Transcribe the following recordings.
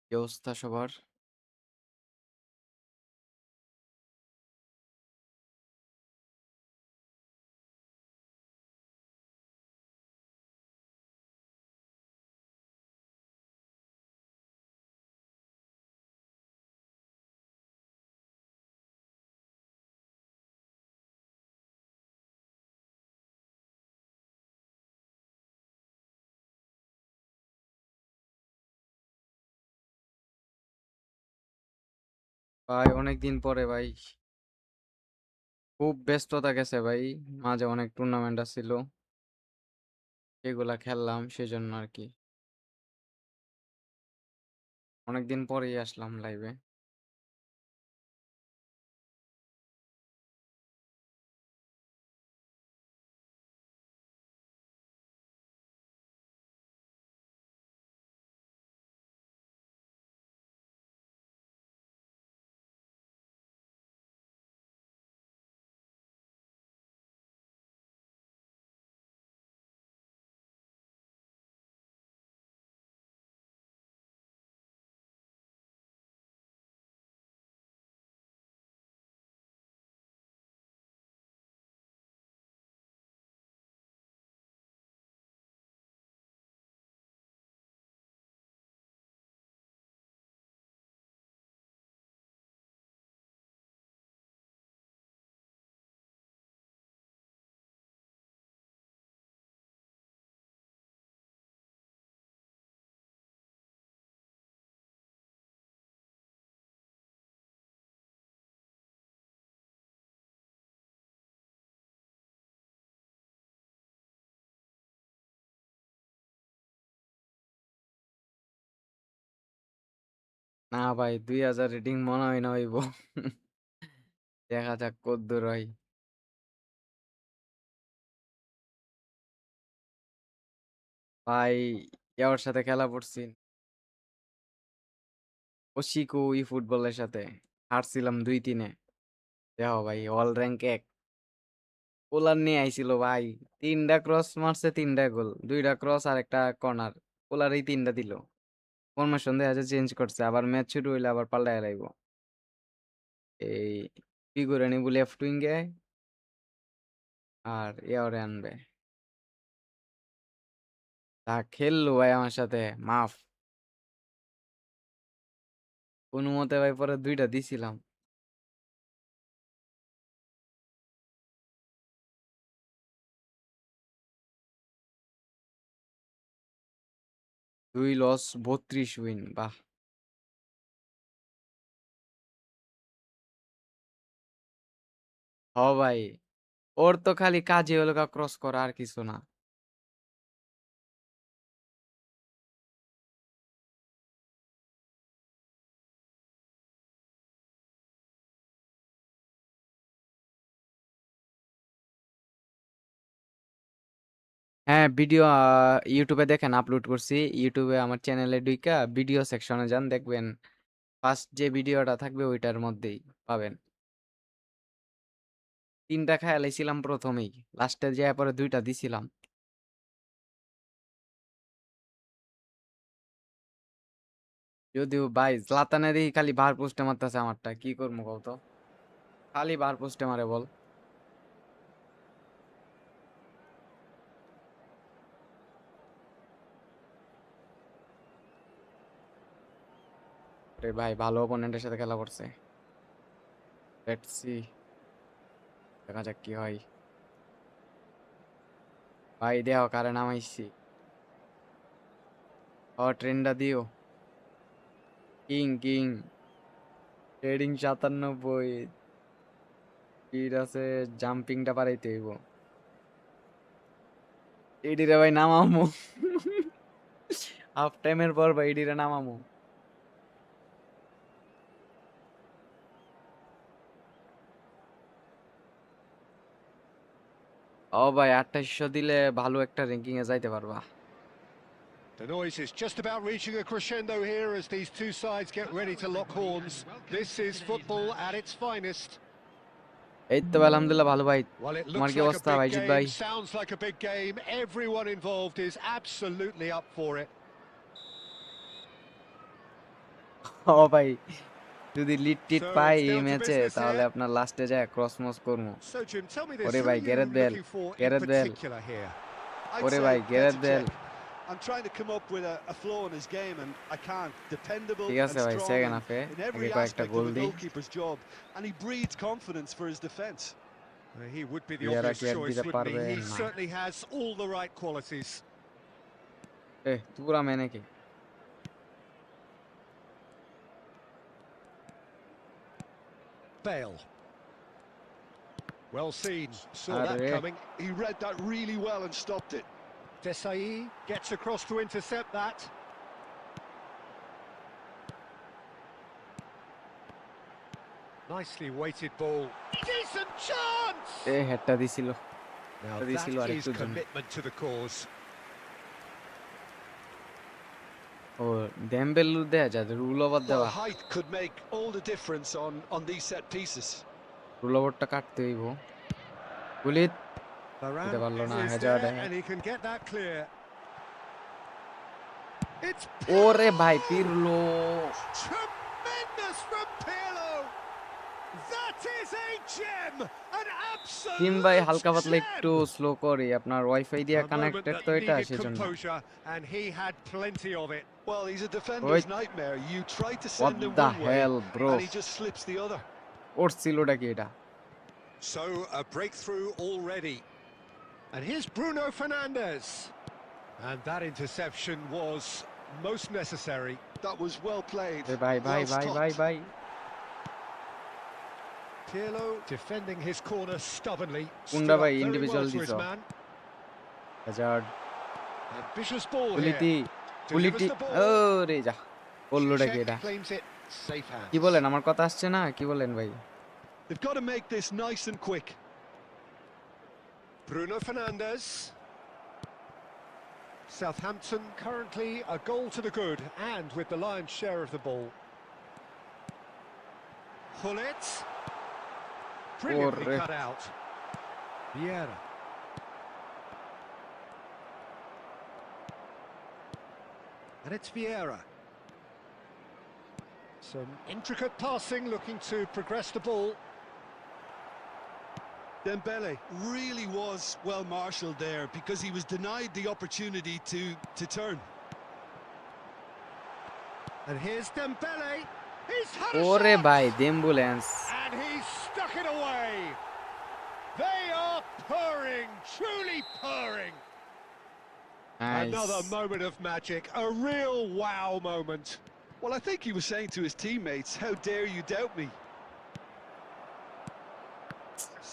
কি অবস্থা সবার? ভাই অনেকদিন পরে ভাই। খুব ব্যস্ততা গেছে ভাই। মাঝে অনেক টুর্নামেন্ট ছিল, সেগুলা খেললাম সেজন্য আর কি। অনেকদিন পরেই আসলাম লাইভে। না ভাই, 2000 রেটিং মনে হয় না হইব। দেখা যাক কদ্দুর হয়। ভাই ইয়ার সাথে খেলা পড়ছি, ওশিকো ই ফুটবলের সাথে। হারছিলাম 2-3-এ। দেখো ভাই, অল র্যাঙ্ক 1 পোলার নিয়ে আইছিল ভাই। 3টা ক্রস মারছে, 3টা গোল, 2টা ক্রস আর একটা কর্নার। পোলারই 3টা দিল। ফরমেশন দেখা যাচ্ছে চেঞ্জ করছে, আবার ম্যাচ শুরু হইলে আবার পাল্টায় লাইব। এই ফিগুরে নিব লেফট উইঙ্গে, আর ইয়ারে আনবে। তা খেললো ভাই আমার সাথে, মাফ। কোনো মতে ভাই পরে 2টা দিছিলাম। 2 লস 32 উইন, বাহ। হ ভাই, ওর তো খালি কাজই হলো ক্রস করা, আর কিছু না। হ্যাঁ, ভিডিও ইউটিউবে দেখেন, আপলোড করছি ইউটিউবে। আমার চ্যানেলে ঢুইকা ভিডিও সেকশনে যান, দেখবেন ফার্স্ট যে ভিডিওটা থাকবে ওইটার মধ্যেই পাবেন। 3টা খেয়ালাইছিলাম প্রথমেই, লাস্টে যে পরে 2টা দিছিলাম। যদিও ভাই জলাতানে দেখি খালি বার পোস্টে মারতেছে, আমারটা কি করবো কত? খালি বার পোস্টে মারে বল। রে ভাই, ভালো অপোনেন্টের সাথে খেলা করছে। লেটস সি, দেখা যাক কি হয়। ভাই দেহ কারে নামাইছি। ও ট্রেনটা দিও। কিং কিং, ট্রেডিং 97, স্পিড আছে, জাম্পিংটা পারাইতে হইব। এডিরে ভাই নামামু। হাফ টাইমের পর ভাই এডিরে নামামু। ও ভাই, 2800 দিলে ভালো একটা র্যাঙ্কিং এ যাইতে পারবা। The noise is just about reaching a crescendo here as these two sides get ready to lock horns. This is football at its finest. এই তো ভাই, আলহামদুলিল্লাহ ভালো ভাই। Well, it তোমার looks কি like a অবস্থা big ভাইজিৎ game, ভাই? sounds like a big game. Everyone involved is absolutely up for it. ও ভাই যদি lead tit So pi it's এই down to ম্যাচে business তাহলে here. আপনার লাস্টে যায় ক্রস মস করবো So Jim, tell me this, ওরে who ভাই are you Gareth Bale looking for in Gareth Bale particular here? I'd ওরে say ভাই Gareth Petr Bale Cech. I'm trying to come up with a flaw in his game and I can't. Dependable ঠিক and আছে ভাই strong second in হাফে আগে every কয়েকটা aspect goal of a দিই goalkeeper's job, and he breeds confidence for his defence. He would be the ইয়ারা obvious কি আর choice, দিতে wouldn't পারবে he? He না certainly has all the right qualities. তুরা মেনে কি Bale. Well seen, saw that আরে coming. He read that really well and stopped it. Deschamps gets across to intercept that. Nicely weighted ball. Decent chance! হেডটা দিছিল Now দিছিল that is আরেকটু জন্য commitment to the cause. ও ডেম্বেলু দেয়া যায় rule over Well, দেওয়া height could make all the difference on these set pieces. রুল ওভারটা কাটতে হইব গুলিত দিতে পারলো না Varane is Hazard there and he can get that clear. It's ওরে ভাই পিরলো tremendous from Pirlo. That is a gem, an team ভাই absolute হালকা পাতলা gem. একটু স্লো করে আপনার ওয়াইফাই দিয়ে A moment কানেক্টেড that তো এটা needed সেজন্য composure, and he had plenty of it. Well, he's a defender's Wait. nightmare. You try to What send him the one way hell, bro? and he just slips the other. করছিলটা কি এটা So a breakthrough already. And here's Bruno Fernandes. And that interception was most necessary. That was well played. এ ভাই ভাই well ভাই stopped. ভাই ভাই Pirlo defending his corner stubbornly. Kunda Stood bhai, up very individual well for his diso. man. Hazard Ambitious ball কুলিতি here. কুলিতি Delivers the ball. ওরে যা বললোটা কি Cech এটা claims it. Safe hands. কি বলেন আমার কথা আসছে না কি বলেন ভাই They've got to make this nice and quick. Bruno Fernandes. Southampton currently a goal to the good and with the lion's share of the ball. Hullet. Brilliantly Orre. cut out. Vieira. And it's Vieira. Some intricate passing, looking to progress the ball. Dembele really was well marshalled there because he was denied the opportunity to turn. And here's Dembele. He's had a ওরে shot! ভাই ডেম্বুলেন্স And he's stuck it away. They are purring, truly purring. Another moment of magic, a real wow moment. Well, I think he was saying to his teammates, how dare you doubt me?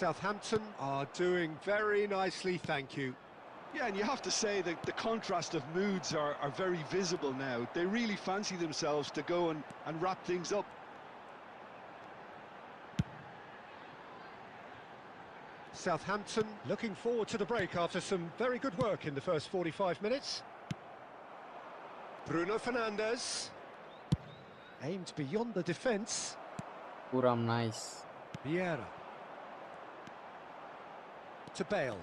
Southampton are doing very nicely, thank you. Yeah, and you have to say that the contrast of moods are very visible now. They really fancy themselves to go and wrap things up. Southampton looking forward to the break after some very good work in the first 45 minutes. Bruno Fernandes aimed beyond the defence. পুরাম nice Vieira to Bale.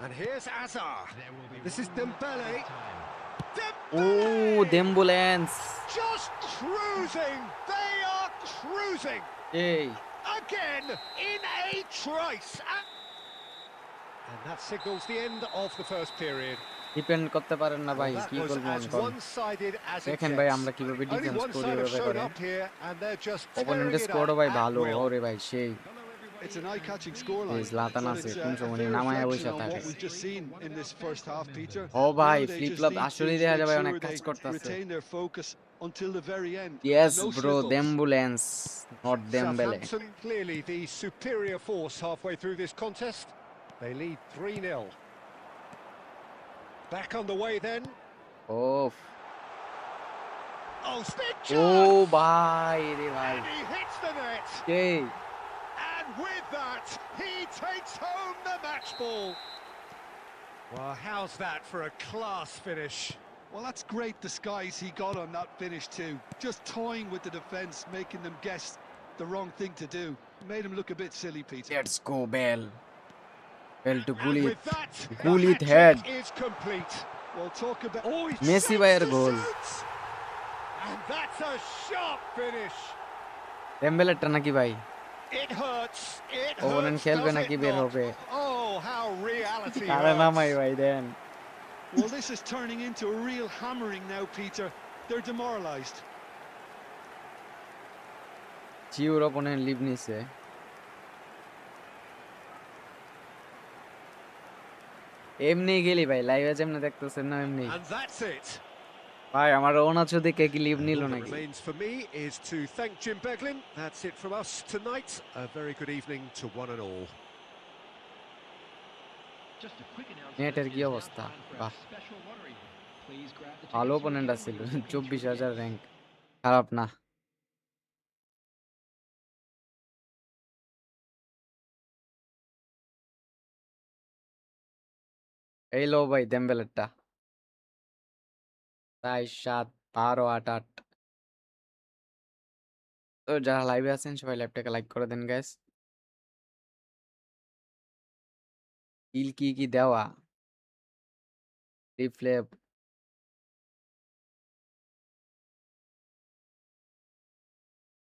And here's Azar. This is Dembele. ও ডেম্বুলেন্স Just cruising. They are cruising. এই Again in a trice. And that signals the end of the first period. Depend করতে পারেন না ভাই Well, that কি was করব as কোন one-sided as it দেখেন ভাই gets. আমরা কিভাবে Only ডিফেন্স one করি side have এভাবে shown করে up here and they're just অপোনেন্টের tearing it স্কোরও up ভাই at ভালো will. ওরে ভাই সেই It's an eye-catching scoreline. এই Zlatan but আছে it's কোন a সময় fair নামায়া reflection বইসা on থাকে what we've just seen in this first half, Peter. ও ভাই Now they flip just flop need আসলেই to দেখা make যাবে sure অনেক they কাজ করতেছে retain their focus until the very end. Yes No bro slip-ups. ডেম্বুলেন্স not Dembele Southampton clearly the superior force halfway through this contest. They lead 3-0. Back on the way then. ওফ Oh, big ও chance! ভাই রে ভাই And he hits the net. এই And with that, he takes home the match ball. Well, how's that for a class finish? Well, that's great disguise he got on that finish too. Just toying with the defence, making them guess the wrong thing to do. Made him look a bit silly, Peter. Let's go Bale Bale to And Gullit with that, Gullit the head. hat-trick is complete. Well, talk about... Oh, he Messi shakes ভাইয়ের the goal suits. And that's a sharp finish. ডেম্বেলেরটা নাকি ভাই? It hurts. It opponent hurts, খেলবে does নাকি it বের not? হবে? Oh, how reality কারে নামাই hurts. ভাই দেন। Well, this is turning into a real hammering now, Peter. They're demoralised. জিওর ওপোনেন্ট লিভ নিছে। এমনি গেলি ভাই, লাইভে যেমনি দেখতেছেন না এমনি। And that's it. ভাই আমার ওনাচু দেখে কি লিভ And নিল all that নাকি? remains for me is to thank Jim Beglin. That's it from us tonight. A very good evening to one and all. নেটের কি অবস্থা? বাহ, ভালো ওপোনেন্ট আছিল। 24,000 র্যাঙ্ক, খারাপ না। এই লো ভাই ডেম্বেলেরটা। 4, 7, 12, 8, 8। তো যারা লাইভে আছেন সবাই লাইভটাকে লাইক করে দেন গাইস। কিল কি দেওয়া, রিপ্লে,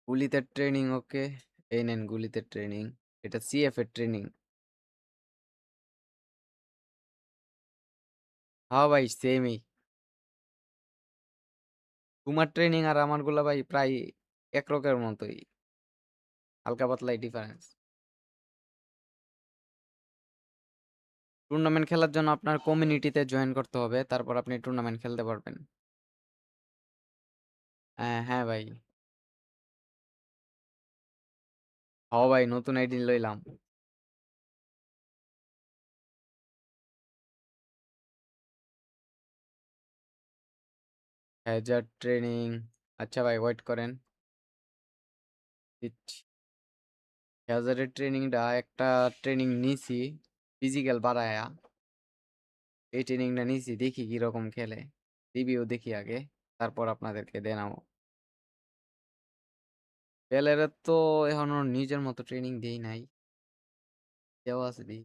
গুলিতে ট্রেনিং। ওকে, এই নেন গুলিতে ট্রেনিং। এটা সিএফ এর ট্রেনিং। হ্যাঁ ভাই সেমই। তোমার ট্রেনিং আর আমার গুলা ভাই প্রায় এক রকের মতোই, হালকা পাতলাই ডিফারেন্স। টুর্নামেন্ট খেলার জন্য আপনার কমিউনিটিতে জয়েন করতে হবে, তারপর আপনি টুর্নামেন্ট খেলতে পারবেন। হ্যাঁ ভাই। হ্যাঁ ভাই, নতুন আইডি লইলাম। Hazard training. আচ্ছা ভাই ওয়েট করেন, দিচ্ছি। হ্যাজার্ডের ট্রেনিংটা একটা ট্রেনিং নিছি, ফিজিক্যাল বাড়ায়া। এই ট্রেনিংটা নিছি, দেখি কিরকম খেলে, রিভিউ দেখি আগে, তারপর আপনাদেরকে দেনাও। পেলের তো এখনো নিজের মতো ট্রেনিং দেই নাই, দেওয়া আছে দি।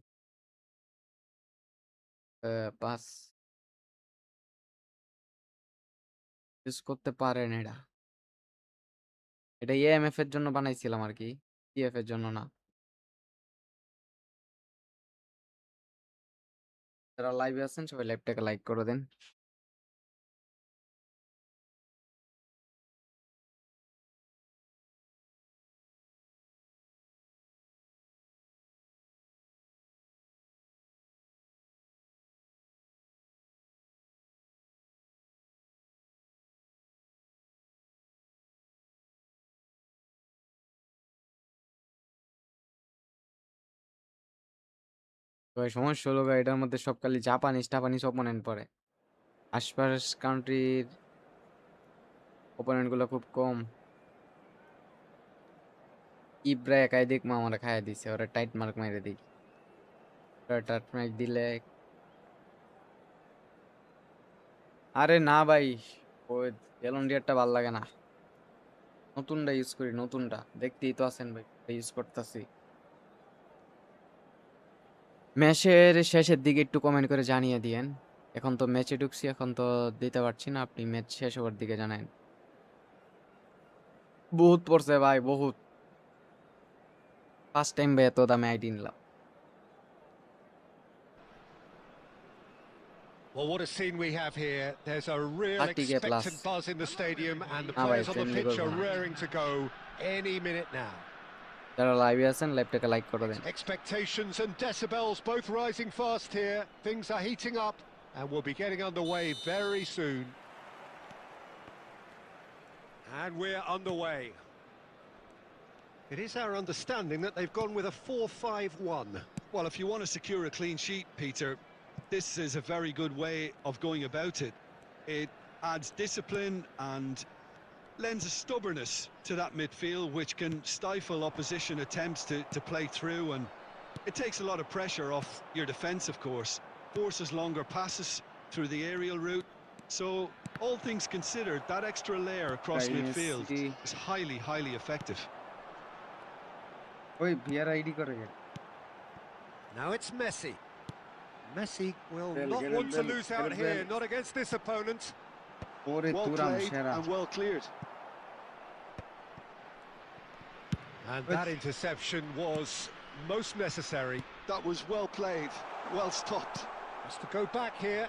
পাস ইউজ করতে পারেন এটা। এটা এএমএফ এর জন্য বানাইছিলাম আর কি, টিএফ এর জন্য না। যারা লাইভে আছেন সবাই লাইভটাকে লাইক করে দেন। ভাই সমস্যা হলো ভাই, এটার মধ্যে সব খালি জাপানিজ অপোনেন্ট পড়ে। আশপাশ কান্ট্রির অপোনেন্ট গুলো খুব কম। ইব্রা একাই দেখবো আমার খাইয়া দিছে, ওরা টাইট মার্ক মেরে দিই। টাইট মার্ক দিলে, আরে না ভাই, ওই এলন্ডিয়ারটা ভাল লাগে না, নতুনটা ইউজ করি। নতুনটা দেখতেই তো আছেন ভাই, ইউজ করতেছি। ম্যাচের শেষের দিকে একটু কমেন্ট করে জানিয়ে দিয়েন। এখন তো ম্যাচে ঢুকছি, এখন তো দিতে পারছি না, আপনি ম্যাচ শেষ হওয়ার দিকে জানান। বহুত পড়ছে ভাই, বহুত। ফার্স্ট টাইম ভাই এত দামে আইডি নিলাম। Well, what a scene we have here. There's a real 30k plus. expectant buzz in the stadium, and the না ভাই players on the friendly pitch করবো are না। raring to go any minute now. যারা লাইভে আছেন লাইভটাকে like করে দেন। Expectations and decibels both rising fast here. Things are heating up, and we'll be getting underway very soon. And we're underway. It is our understanding that they've gone with a 4-5-1. Well, if you want to secure a clean sheet, Peter, this is a very good way of going about it. It adds discipline and lends a stubbornness to that midfield, which can stifle opposition attempts to play through, and it takes a lot of pressure off your defence, of course. Forces longer passes through the aerial route. So, all things considered, that extra layer across midfield is highly effective. ওই VR ID করে গেল। Now it's Messi. Messi will not want to lose out here, not against this opponent. ওরে Well Thuram played সেরা and well cleared. And that interception was most necessary. That was well played, well stopped. Has to go back here.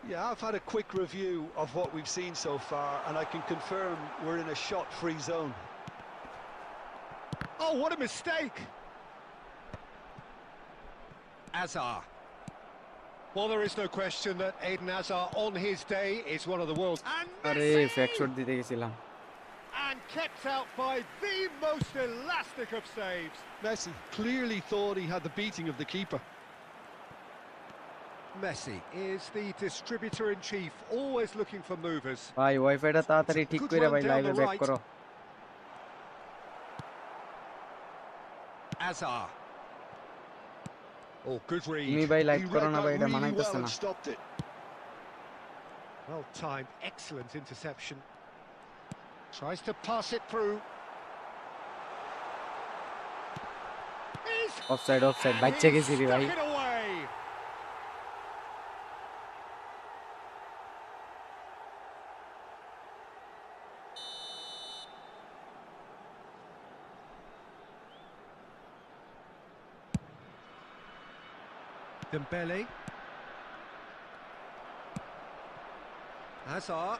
Yeah, I've had a quick review of what we've seen so far, and I can confirm we're in a shot-free zone. Oh, what a mistake! Hazard. Well, there is no question that Eden Hazard on his day is one of the world's... And আরে Messi! Fake shot দিতে গেছিলাম And kept out by the most elastic of saves. Messi clearly thought he had the beating of the keeper. Messi is the distributor-in-chief, always looking for movers. ভাই ওয়াইফাইটা তাড়াতাড়ি ঠিক Good করে run ভাই down লাইভে the back right. করো Hazard. Oh, good read. তুমি ভাই live He করো read না that ভাই এটা really মানাইতেছে well না and stopped it. Well timed, excellent interception. Tries to pass it through. Offside offside বাচ্চা গেছি রে ভাই Stuck it away. Dembele. Hazard.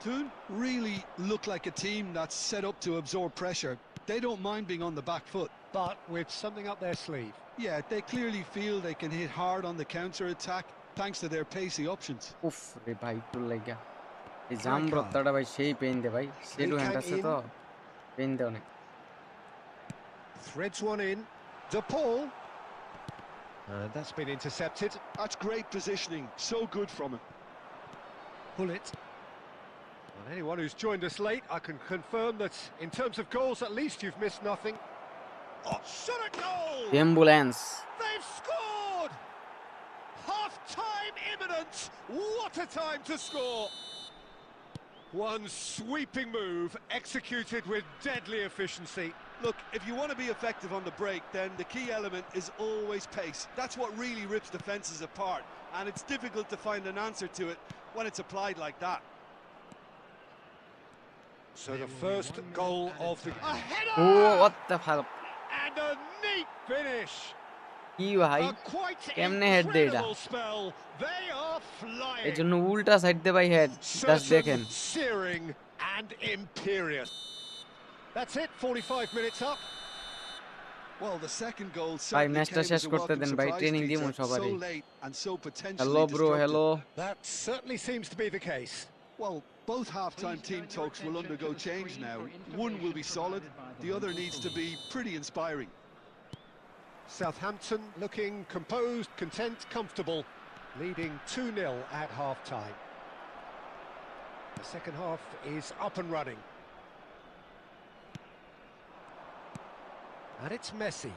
Toon really look like a team that's set up to absorb pressure. They don't mind being on the back foot. But with something up their sleeve. Yeah, they clearly feel they can hit hard on the counter-attack thanks to their pacey options. উফ রে ভাই তোর লাগা এই জাম রত্তাটা ভাই সেই pain দে ভাই সেটু hand আছে তো পেইন দে অনেক Threads one in. De Paul. That's been intercepted. That's great positioning. So good from him. Pull it. Well, anyone who's joined us late, I can confirm that in terms of goals, at least you've missed nothing. Oh, shot a goal! Ambulance They've scored! Half-time imminent! What a time to score! One sweeping move, executed with deadly efficiency. Look, if you want to be effective on the break, then the key element is always pace. That's what really rips defences apart, and it's difficult to find an answer to it when it's applied like that. So the first goal of the... A header! ও what the fuck And a neat finish! কি ভাই A quite কেমনে head দে এটা incredible spell. They are flying. এই জন্য উল্টা side দে ভাই head just দেখেন Certain, searing and imperious. That's it, 45 minutes up. Well, the second goal ভাই certainly ম্যাচটা came শেষ as a করতে welcome দেন ভাই surprise, ট্রেনিং দিমু Peter. সবারই So late and so potentially hello bro destructive. Hello That certainly seems to be the case. Well, both half-time team talks will undergo change now. One will be solid, the other needs to be pretty inspiring. Southampton looking composed, content, comfortable, leading 2-0 at half-time. The second half is up and running. And it's Messi.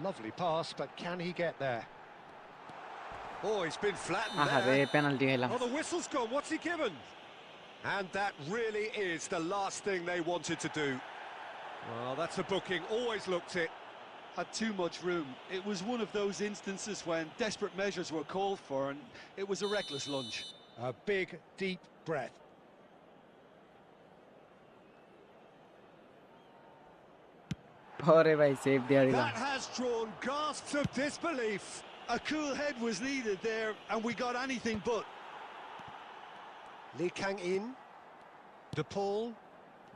Lovely pass, but can he get there? Oh, he's been flattened আহারে there. Penalty খেলাম Oh, the whistle's gone. What's he given? And that really is the last thing they wanted to do. Well, that's a booking. Always looked it. Had too much room. It was one of those instances when desperate measures were called for and it was a reckless lunge. A big, deep breath. ওরে ভাই save দিয়া দিলাম That has drawn gasps of disbelief. A cool head was needed there and we got anything but. Lee Kang-in. De Paul.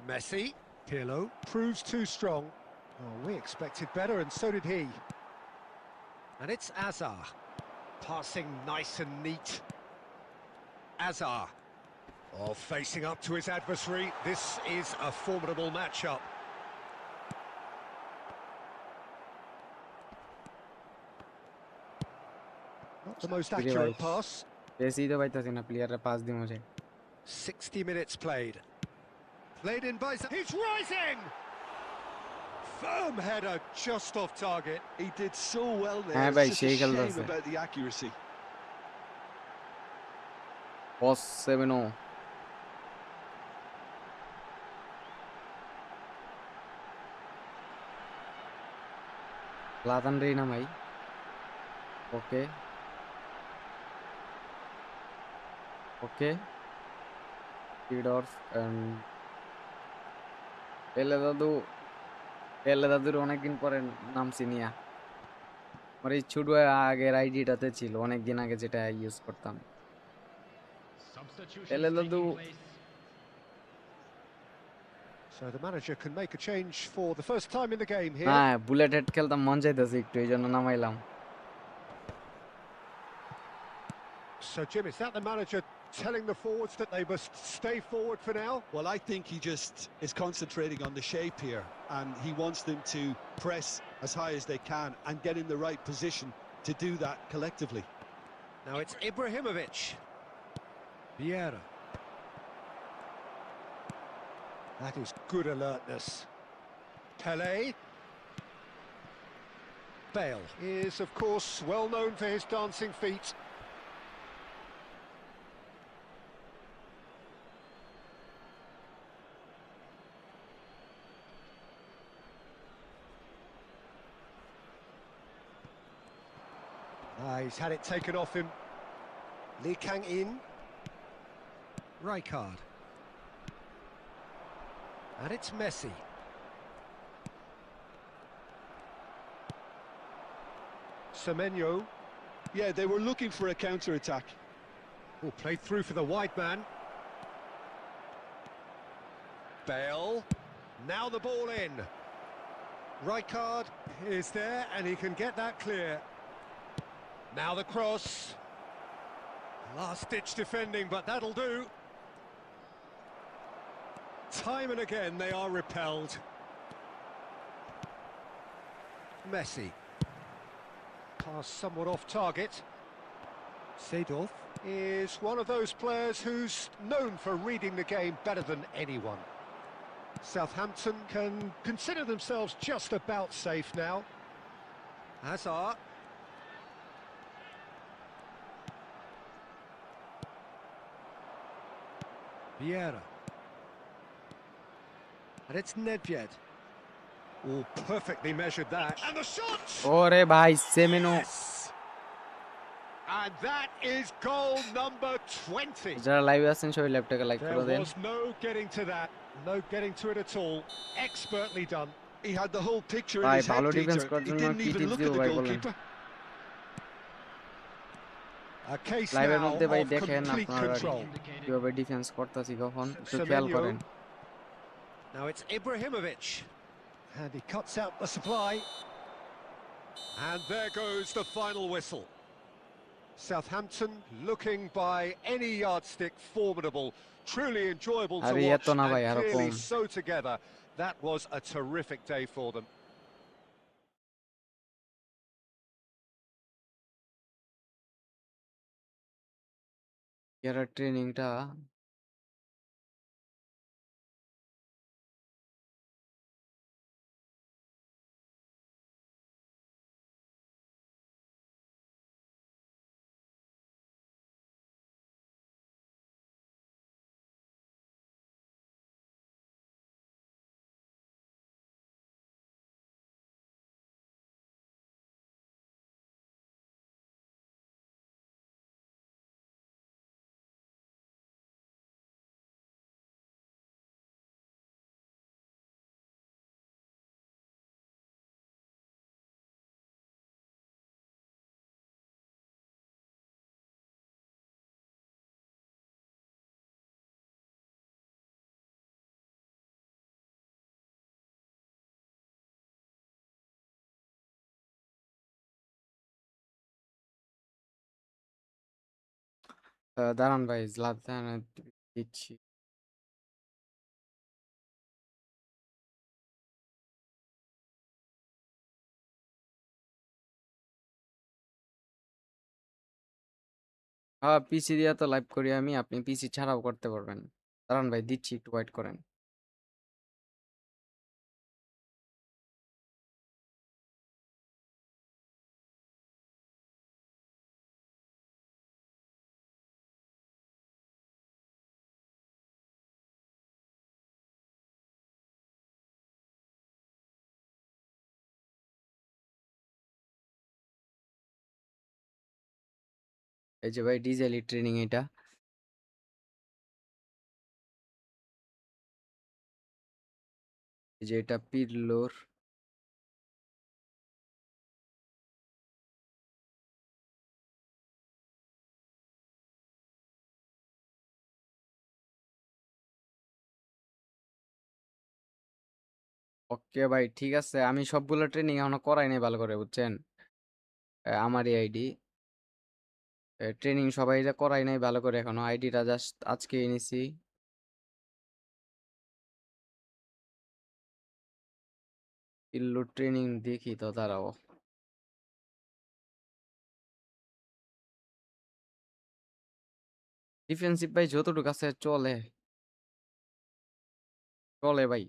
Messi. Pirlo proves too strong. Oh, we expected better, and so did he. And it's Azar. Passing nice and neat. Azar. Oh, facing up to his adversary. This is a formidable matchup. Not the most accurate pass. বেশি তো পাইতাছি না প্লেয়াররা pass দিমু যে 60 minutes played. Played in by... He's rising! Firm header just off target. He did so well there. হ্যাঁ It's ভাই just a সেই shame খেলতেছে about the accuracy. বস 7-0 লাতান রে না ভাই Okay. Okay. Seedorf and পেলে দাদু পেলে দাদুর অনেকদিন পরে নাম চিনিয়া আমার এই ছোট আগের আইডিটাতে ছিল অনেকদিন আগে যেটা ইউজ করতাম পেলে দাদু So the manager can make a change for the first time in the game here. হ্যাঁ বুলেট হেড খেলতাম মন চাইতেছে একটু এই জন্য নামাইলাম So Jim, is that the manager telling the forwards that they must stay forward for now? Well, I think he just is concentrating on the shape here, and he wants them to press as high as they can and get in the right position to do that collectively. Now it's Ibrahimovic. Vieira. That is good alertness. Pele. Bale is, of course, well known for his dancing feet. He's had it taken off him. Lee Kang-in. Rijkaard. And it's Messi. Semenyo. Yeah, they were looking for a counter-attack. Oh, played through for the wide man. Bale. Now the ball in. Rijkaard is there and he can get that clear. Now the cross. Last-ditch defending, but that'll do. Time and again they are repelled. Messi. Pass somewhat off target. Seedorf is one of those players who's known for reading the game better than anyone. Southampton can consider themselves just about safe now. Hazard. Vieira. And it's Nedved. Oh, perfectly measured that. And the shot! ওরে ভাই সেমেনো Yes! And that is goal number 20. যারা লাইভে আছেন সবাই ল্যাপটপে like There করে দেন was no getting to that. No getting to it at all. Expertly done. He had the whole picture in ভাই his head, ভালো ডিফেন্স Peter. করার He জন্য didn't কি even টিপস look দিব at the ভাই বলেন goalkeeper. A case লাইভের now মধ্যে ভাই of দেখেন complete আপনারা control. কিভাবে ডিফেন্স করতেছি কখন একটু Semenyo. খেয়াল করেন Now it's Ibrahimovic. And he cuts out the supply. And there goes the final whistle. Southampton looking by any yardstick formidable, truly enjoyable to আরে watch, এত না ভাই and আরো clearly com so together. That was a terrific day for them. এর ট্রেনিংটা দাঁড়ান ভাই জলাতান দিচ্ছি হ্যাঁ পিসি দিয়ে তো লাইভ করি আমি আপনি পিসি ছাড়াও করতে পারবেন দাঁড়ান ভাই দিচ্ছি একটু ওয়েট করেন এই যে ভাই ডিজেলি ট্রেনিং এটা। এই যে এটা পিরলোর। ওকে ভাই ঠিক আছে, আমি সবগুলো ট্রেনিং এখনো করাই নাই ভালো করে, বুঝছেন? আমারই আইডি ট্রেনিং সবাই করাই নাই ভালো করে, এখনো আইডিটা জাস্ট আজকে এনেছি। পিল্লুর ট্রেনিং দেখি তো, দাঁড়াও। ডিফেন্সিভ ভাই যতটুকু আছে চলে, চলে ভাই।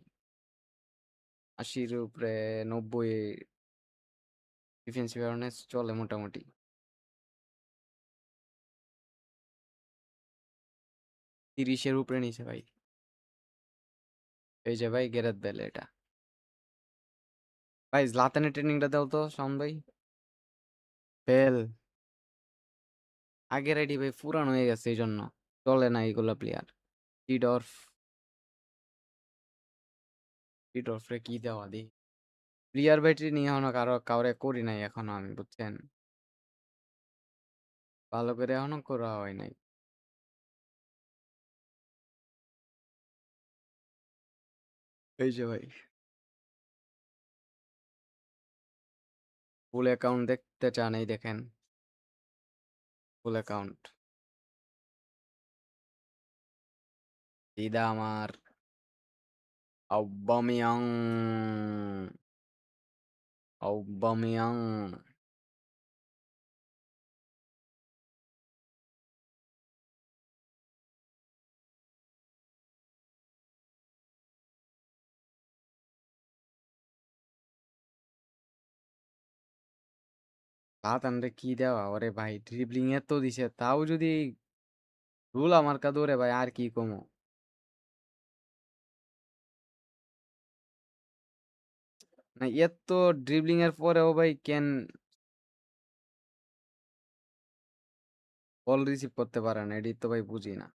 80-র উপরে 90 ডিফেন্সিভ অ্যাওয়ারনেস চলে মোটামুটি। 30-এর উপরে নিছে ভাই। এই যে ভাই গেরাত বেল এটা। ভাই জলাতানের ট্রেনিংটা দাও তো শাওন ভাই। বেল আগের আইডি ভাই পুরানো হয়ে গেছে, এই জন্য চলে না এইগুলা প্লেয়ার। সিডর্ফ, সিডর্ফ রে কি দেওয়া দি। প্লেয়ার ভাই ট্রেনিং এখনো কাউরে করি নাই এখনো আমি, বুঝছেন? ভালো করে এখনো করা হয় নাই। এই যে ভাই ফুল অ্যাকাউন্ট দেখতে চান, এই দেখেন ফুল অ্যাকাউন্ট। দিদা আমার আউবামিয়াং, আউবামিয়াং। লাতান রে কি দেওয়া ওরে ভাই, ড্রিবলিং এত দিছে তাও যদি রুল আমার কাদরে ভাই, আর কি কমো। না এত ড্রিবলিং এর পরেও ভাই কেন বল রিসিভ করতে পারে না, এটি তো ভাই বুঝি না।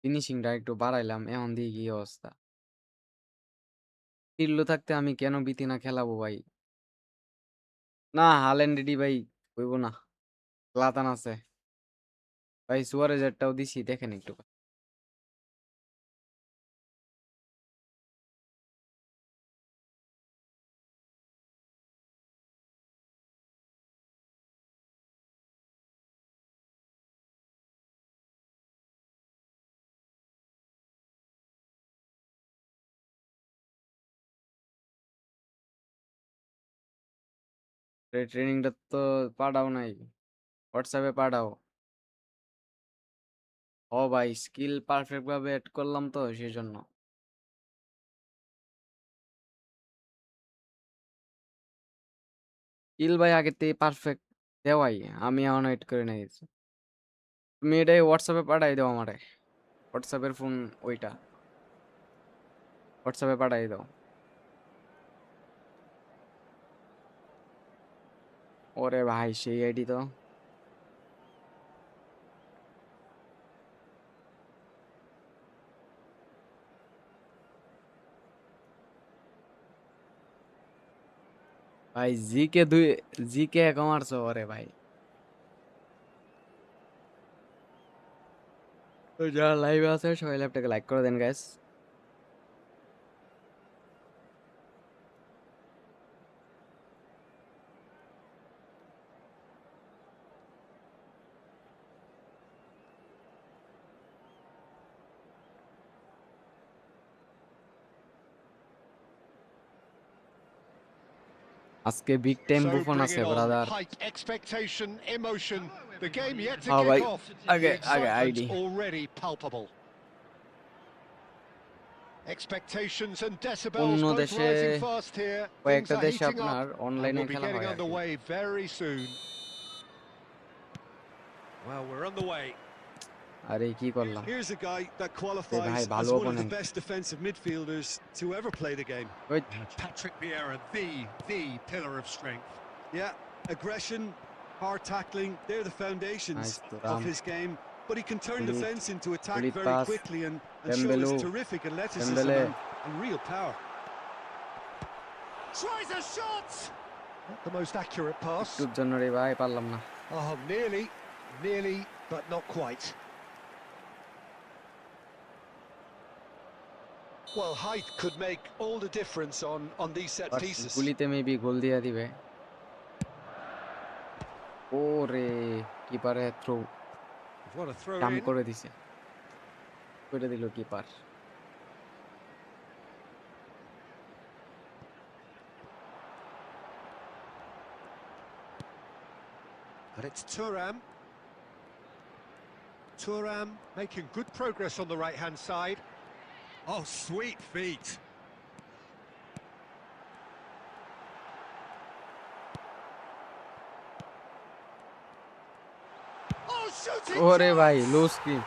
ফিনিশিংটা একটু বাড়াইলাম, এখন দিয়ে কি অবস্থা। পিল্লো থাকতে আমি কেন বিতিনা খেলাবো ভাই। না হালেন্ড রেডি ভাই হইব না। লাতান আছে ভাই, সুয়ারেজেরটাও দিছি দেখেন একটু। ট্রেনিংটা তো পাঠাও নাই, হোয়াটসঅ্যাপে পাঠাও। ও ভাই স্কিল পারফেক্ট ভাবে এড করলাম তো সেই জন্য। স্কিল ভাই আগে থেকে পারফেক্ট দেওয়াই, আমি এখন এড করে নিয়েছি। তুমি এটাই হোয়াটসঅ্যাপে পাঠাই দাও আমারে, হোয়াটসঅ্যাপের ফোন ওইটা, হোয়াটসঅ্যাপে পাঠাই দাও। ওরে ভাই সেই আইডি তো। ভাই জিকে এক মারছো ওরে ভাই। তো যারা লাইভে আছে সবাই ল্যাপটপে লাইক করে দেন গাইস। আজকে big time So Buffon bring আছে it on. Brother. Hype, expectation, emotion. The game yet to হ্যাঁ kick ভাই off. আগে The আগে excitement's ID. already palpable. Expectations and decibels অন্য both দেশে rising fast here. Things কয়েকটা are দেশে heating up আপনার and অনলাইনে we'll be খেলা getting হয় আর কি। underway very soon. Well, we're on the way. আরে কি করলাম Here's a guy that ভাই qualifies ভালো as one of the opponent best defensive midfielders to ever play the game. ওই Patrick Vieira, the pillar of strength. Yeah, aggression, hard tackling, they're the foundations nice তো of Ram his game. But he can turn Elite. defence into attack Elite very pass. quickly and show his Dembélé. terrific athleticism Dembélé. and real power. Tries a shot! Not the most accurate pass. একটুর জন্য রে ভাই পারলাম না Oh, nearly, but not quite. Well, height could make all the difference on these set but pieces. গুলিতে maybe goal দিয়া দিবে ওরে কিপারে throw What a throw jump in. করে দিছে করে দিল keeper And it's Thuram. Thuram making good progress on the right-hand side. Oh, sweet feet. Oh, shooting ওরে ভাই chance! লো স্ক্রিন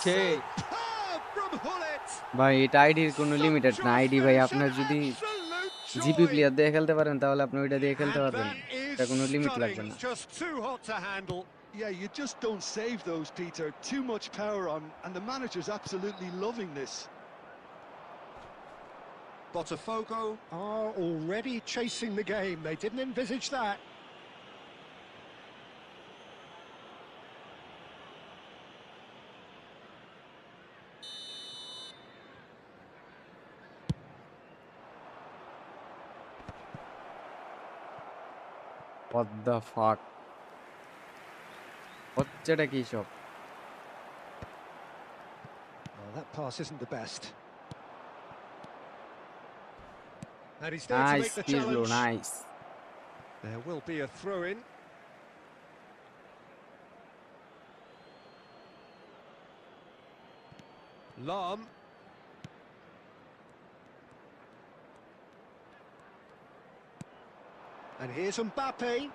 সেই Superb from Hullet. ভাই এটা আইডির কোনো লিমিটেড না আইডি ভাই আপনার যদি জিপি প্লেয়ার দিয়ে খেলতে পারেন তাহলে আপনি ওইটা দিয়ে খেলতে পারবেন এটা কোনো লিমিট লাগবে না Just too hot to handle. Yeah, you just don't save those, Peter. Too much power on, and the manager's absolutely loving this. Botafogo are already chasing the game. They didn't envisage that. what the fuck হচ্ছেটা কি সব Oh, that pass isn't the best. And he's there to nice make the পিজলো challenge. Nice There will be a throw-in. Lam. And here's Mbappe.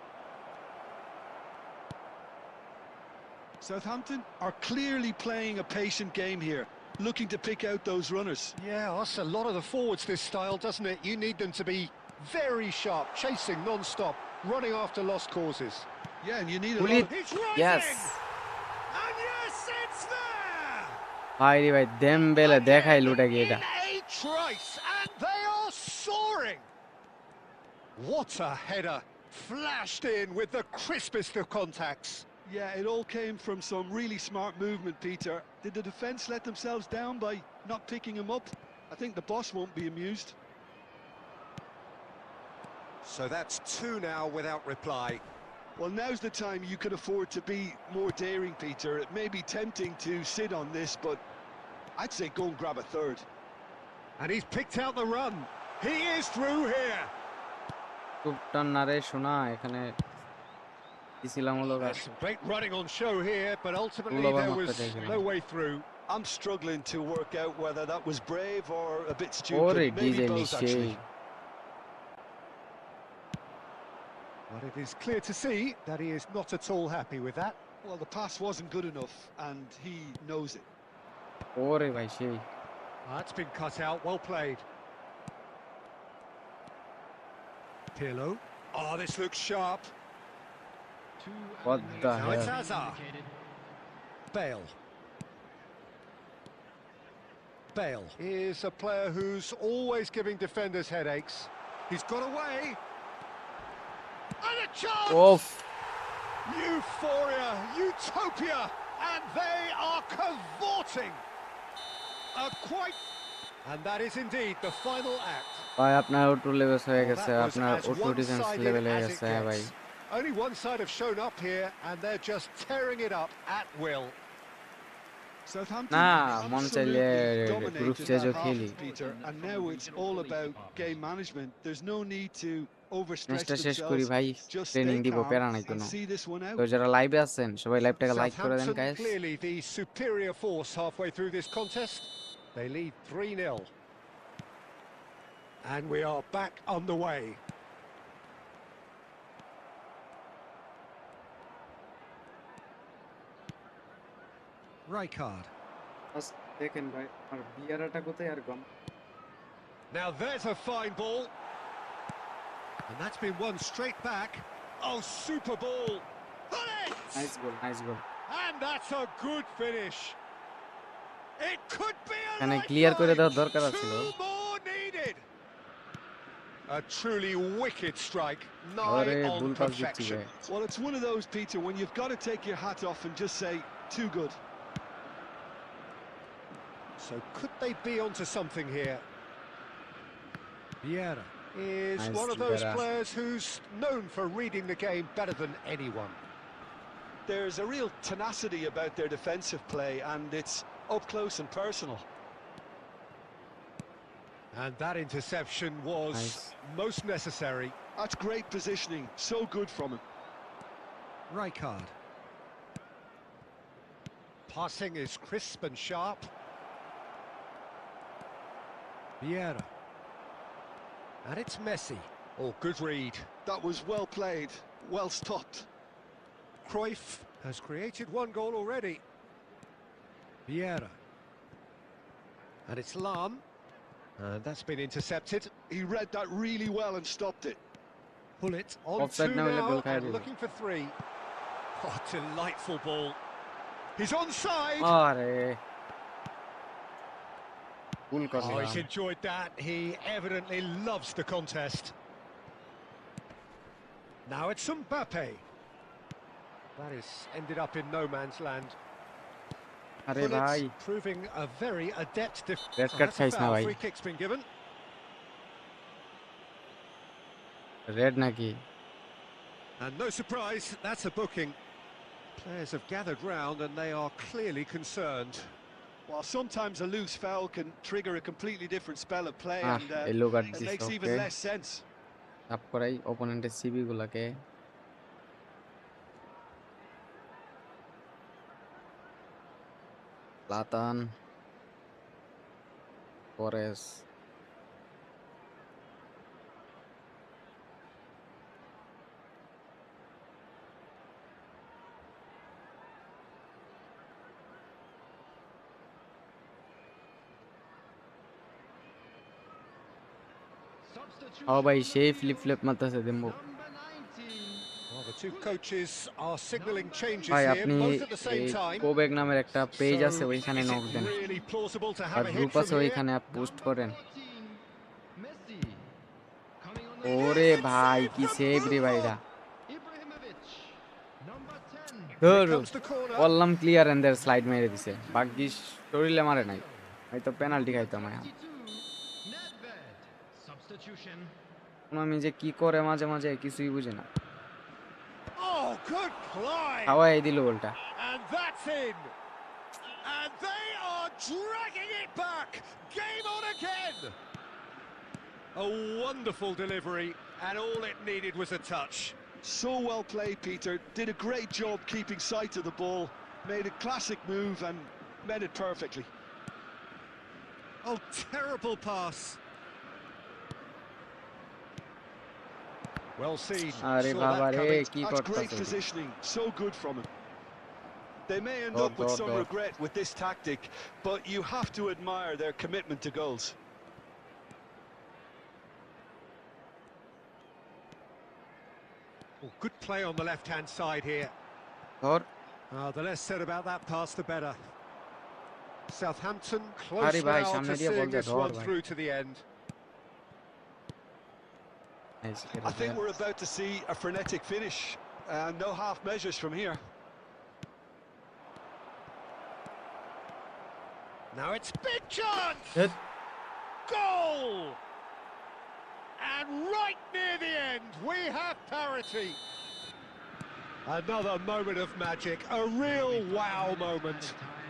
Southampton are clearly playing a patient game here, looking to pick out those runners. Yeah, that's a lot of the forwards, this style, doesn't it? You need them to be very sharp, chasing non-stop, running after lost causes. Yeah, and you need a Pull lot it. of... He's rising! Yes. And yes, it's there! ভাই রে ভাই দেমবেলে দেখাইলো এটা কি এটা In a trice, and they are soaring! What a header! Flashed in with the crispest of contacts. Yeah, it all came from some really smart movement, Peter. Did the defence let themselves down by not picking him up? I think the boss won't be amused. So that's two now without reply. Well, now's the time you could afford to be more daring, Peter. It may be tempting to sit on this, but I'd say go and grab a third. And he's picked out the run. He is through here. খুব টান না রে শোনা এখানে দিছিলাম হলো There's some great running on show here, but ultimately Ulo there bana was takacak. no way through. I'm struggling to work out whether that was brave or a bit stupid. ওরে Maybe DJ both, সেই actually. But it is clear to see that he is not at all happy with that. Well, the pass wasn't good enough, and he knows it. ওরে ভাই সেই That's been cut out, well played. Pirlo. Oh, this looks sharp. what the Now it's hell Hazard. Bale. Bale is a player who's always giving defenders headaches. He's got away. And a chance! Of Euphoria, utopia, and they are cavorting. And that is indeed the final act. ভাই আপনার auto level হয়ে Well, গেছে that was আপনার as auto defence one-sided level হয়ে as it গেছে হ্যাঁ ভাই gets. Only one side have shown up here, and they're just tearing it up at will. Southampton Nah, মন চাইলে absolutely group dominated stage-ও that half, খেলি। Peter, and now it's all about game management. There's no need to overstretch ম্যাচটা শেষ করি themselves. ভাই Just training stay দিব calm প্যারা নাই and কোনো see this one তো out. যারা লাইভে আছেন সবাই লাইভটাকে লাইক করে দেন Southampton guys clearly the superior force halfway through this contest. They lead 3-0. And we are back underway. Right card. First দেখেন ভাই আর বিয়ারাটা কোথায় আর গম Now there's a fine ball. And that's been won straight back. Oh, super ball. Put it! Nice goal And that's a good finish. It could be a এখানে clear করে দেওয়ার দরকার lifeline. ছিল Two more needed. A truly wicked strike. আরে Nigh on ভুল pass দিচ্ছি perfection. ভাই Well, it's one of those, Peter, when you've got to take your hat off and just say, too good. So could they be onto something here? Vieira is Nice, one of those Vieira. players who's known for reading the game better than anyone. There's a real tenacity about their defensive play, and it's up close and personal. And that interception was Nice. most necessary. That's great positioning, so good from him. Right card. Passing is crisp and sharp. Vieira. And it's Messi. Oh, good read. That was well played, well stopped. Cruyff has created one goal already. Vieira. And it's Lam. And that's been intercepted. He read that really well and stopped it. Pull it on Offside two now, now level and carry. looking for three. Oh, delightful ball. He's onside. আরে ভুল Oh, করলাম he's enjoyed that. He evidently loves the contest. Now it's Mbappe. That is ended up in no man's land. আরে Pull it, ভাই proving a very adept Red card that's a খাইছ না foul. ভাই Free kick's been given. Red নাকি And no surprise, that's a booking. Players have gathered round and they are clearly concerned. While sometimes a loose foul can trigger a completely different spell of play, and yellow card it দিছে makes even ওকে less sense. Up করাই অপোনেন্টের CB গুলাকে লাতান পরেস ও ভাই সেই flip flip মারতেছে দেমু Well, the two coaches are signalling changes ভাই here, আপনি both at the এই same time. কোবেক নামের একটা পেজ So, আছে ওইখানে is knock it then really plausible to আর have a hit group from আছে here? ওইখানে আপ পোস্ট করেন Messi coming on the ওরে Is it ভাই saved কি from সেভ রে Bruno? ভাইরা Ibrahimovic, number 10. ধুর Here comes the corner. বললাম ক্লিয়ার এন্ড দের স্লাইড মেরে দিছে ভাগ্যিস শরীরে মারে নাই হয়তো পেনাল্টি খাইতাম আমি 22, Nedved. Substitution. আমি যে কি করে মাঝে মাঝে কিছুই বুঝি না Oh, good climb! হাওয়াই দিল গোলটা And that's in! And they are dragging it back! Game on again! A wonderful delivery, and all it needed was a touch. So well played, Peter. Did a great job keeping sight of the ball, made a classic move and met it perfectly. Oh, terrible pass. Well seen. আরে Saw বাবা that রে coming. কি That's great করতেছে positioning, so good from him. They may end Dot, up with dot, some dot. regret with this tactic, but you have to admire their commitment to goals. Oh, good play on the left-hand side here. ধর The less said about that pass, the better. Southampton close আরে ভাই now সামনে to দিয়ে seeing বলতে this ধর one ভাই through to the end. I think we're about to see a frenetic finish, and no half measures from here. Now it's big chance! ধ্যাৎ, Goal! And right near the end, we have parity. Another moment of magic, a real wow moment.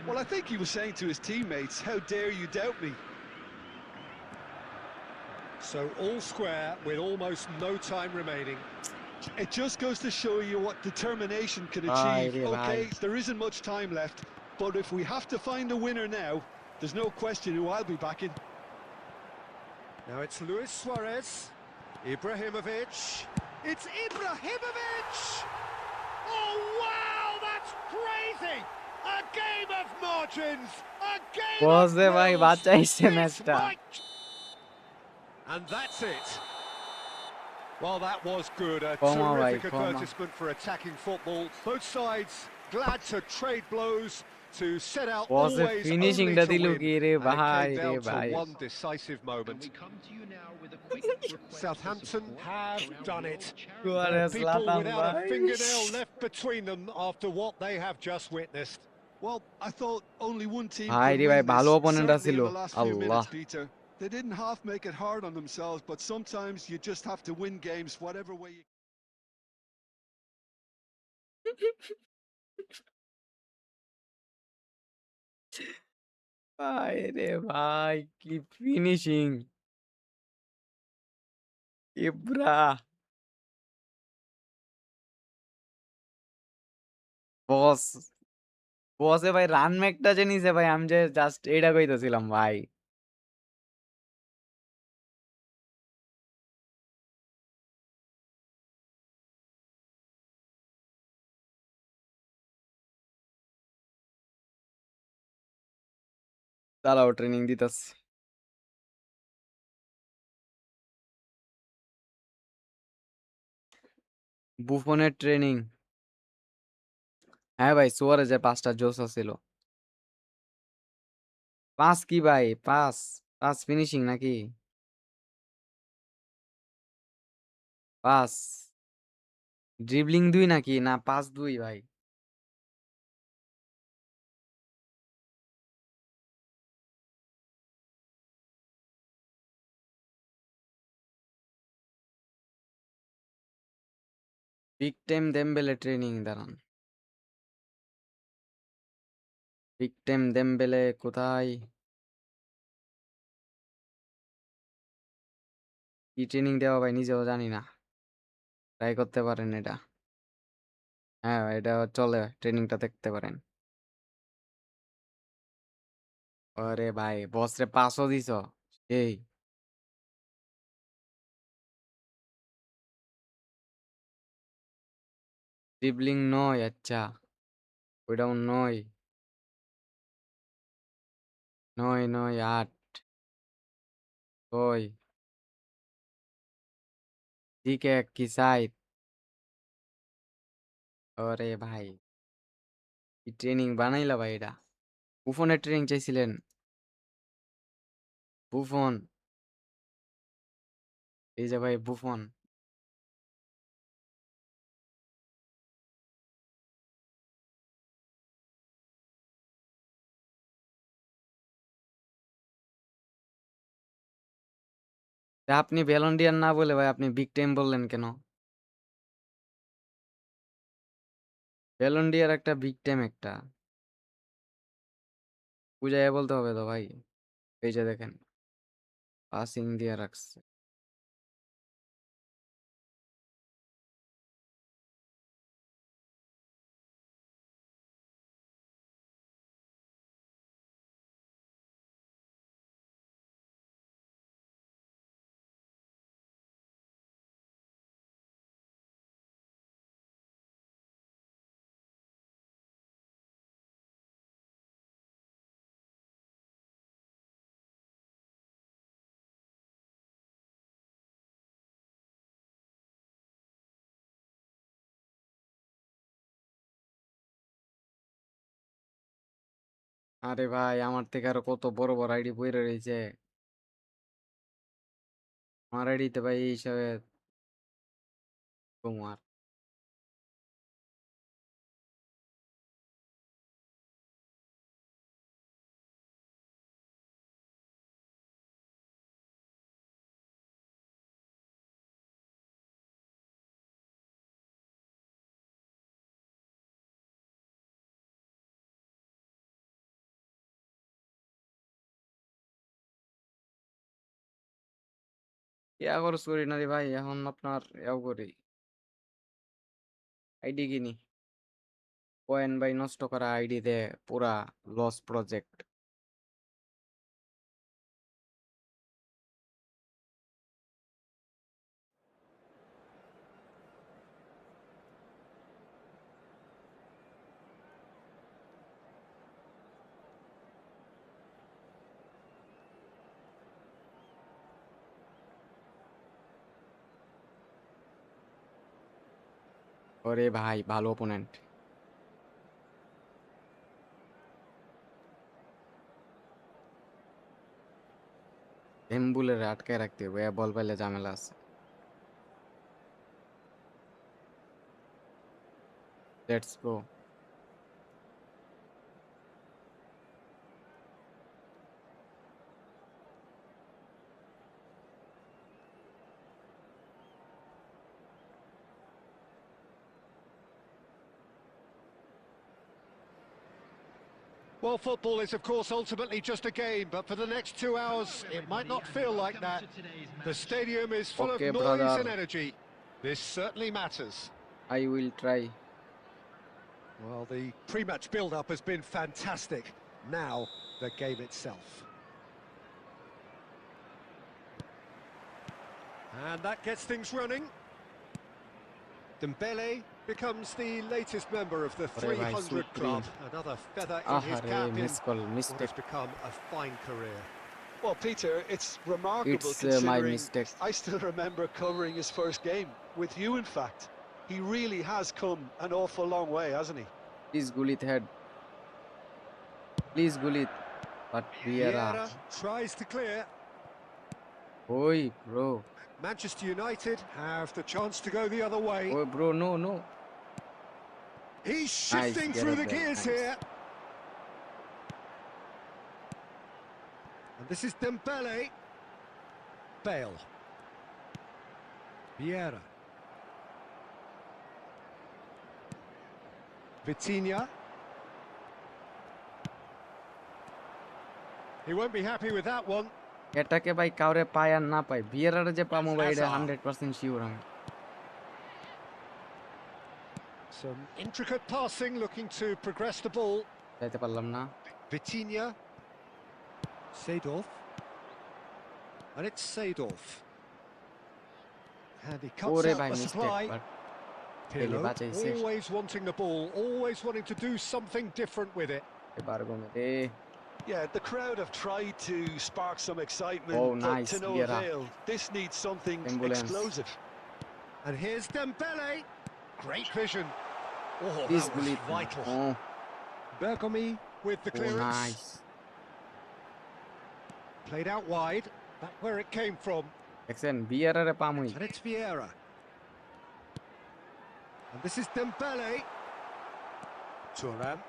Well, I think he was saying to his teammates, how dare you doubt me? So all square with almost no time remaining. It just goes to show you what determination can Aye, achieve. yeah, Okay, aye. there isn't much time left, but if we have to find a winner now, there's no question who I'll be backing. Now it's Luis Suarez, Ibrahimovic. It's Ibrahimovic! Oh wow, that's crazy! A game of margins. A game বসে of ভাই thrills. বাঁচাইছে This ম্যাচটা। might... And that's it. Well, that was good. A ক্ষমা ভাই, terrific ক্ষমা। advertisement for attacking football. Both sides glad to trade blows, to set out বসে always only ফিনিশিংটা to দিল win. কি রে And it ভাই came রে down to ভাই। one decisive And moment. we come to you now with a quick request Southampton to support have our done World it. Charity. Suarez They're people Zlatan without a ভাই। fingernail left between them after what they have just witnessed. Well, I thought only one team ভাই could রে ভাই win ভালো this, opponent certainly ছিল। in the last few Allah. minutes, Peter. They didn't half make it hard on themselves, but sometimes you just have to win games whatever way you... ভাই রে ভাই কি finishing. Ibra. বস বসে ভাই run মেকটা যে নিছে ভাই আমি যে জাস্ট এইটা কইতেছিলাম ভাই। দাঁড়াও ট্রেনিং দিতেছি। বুফনের ট্রেনিং। হ্যাঁ ভাই সুয়ারেজের 5টা জোস ছিল। 5 কি ভাই 5 ফিনিশিং নাকি 5 ড্রিবলিং 2 নাকি না 5-2 ভাই। বিগ টাইম দেমবেলে ট্রেনিং দাঁড়ান। বিগ টাইম দেমবেলে কোথায় কি ট্রেনিং দেওয়া ভাই নিজেও জানি না। ট্রাই করতে পারেন এটা। হ্যাঁ এটা চলে ট্রেনিংটা দেখতে পারেন। আরে ভাই বসরে পাসও দিছ এই ড্রিবলিং নয় আচ্ছা ওইটাও নয় 8 6 দিকে কি সাইড। আরে ভাই কি ট্রেনিং বানাইলা ভাই এটা। বুফনের ট্রেনিং চাইছিলেন বুফন এই যে ভাই বুফন। তা আপনি ভ্যালন্ডিয়ার না বলে ভাই আপনি বিগ টাইম বললেন কেন। ভ্যালন্ডিয়ার একটা বিগ টাইম একটা বুঝাইয়া বলতে হবে তো ভাই। এই যে দেখেন পাসিং দিয়ে রাখছে। আরে ভাই আমার থেকে আরো কত বড় বড় আইডি বইরে রয়েছে। আমার আইডিতে ভাই এই হিসাবে তোমার ইয়া খরচ করি না রে ভাই এখন আপনার ইয়াও করি আইডি কিনি কয়েন ভাই নষ্ট করা আইডি দে পুরা লস প্রজেক্ট। ওরে ভাই ভালো অপোনেন্ট। এমবুলের আটকায় রাখতে হবে, বল পাইলে ঝামেলা আছে। Let's go. Well, football is, of course, ultimately just a game, but for the next 2 hours, it might not feel like that. The stadium is full Okay, of noise brother. and energy. This certainly matters. I will try. Well, the pre-match build-up has been fantastic. Now, the game itself. And that gets things running. Dembele becomes the latest member of the Ore bhai, 300 Supreme. club. Another feather in his Ahare, cap in miss call, what mistake. has become a fine career. Well, Peter, it's remarkable It's my considering mistake. I still remember covering his first game, with you in fact. He really has come an awful long way, hasn't he? Please Gullit head. Please Gullit. But Vieira Vieira. tries to clear. Oi, bro. Manchester United have the chance to go the other way. Oi, bro, no. He's shifting through the gears here. And this is Dembele. Bale. Vieira. Vitinha. He won't be happy with that one. এটাকে ভাই কাউরে পায় আর না পায়, ভিয়েরারে যে পামু ভাই এটা 100% শিওর আমি। Some intricate passing, looking to progress the ball. যাইতে পারলাম না। Vitinha. Seedorf. And it's Seedorf. And he cuts ওরে out ভাই the mistake, supply. But Pirlo, বাঁচাইছে। always wanting the ball, always wanting to do something different with it. এবার গমে রে। Yeah, the crowd have tried to spark some excitement, Oh, but nice, to no Vieira. avail. This needs something Ambulance. explosive. And here's Dembele. Great vision. Oh, Please that was Gullit. vital. Oh, Bergomi with the clearance. nice. Played out wide. That's where it came from. দেখছেন ভিয়েরারে পামুই। And it's Vieira. And this is Dembele. Thuram.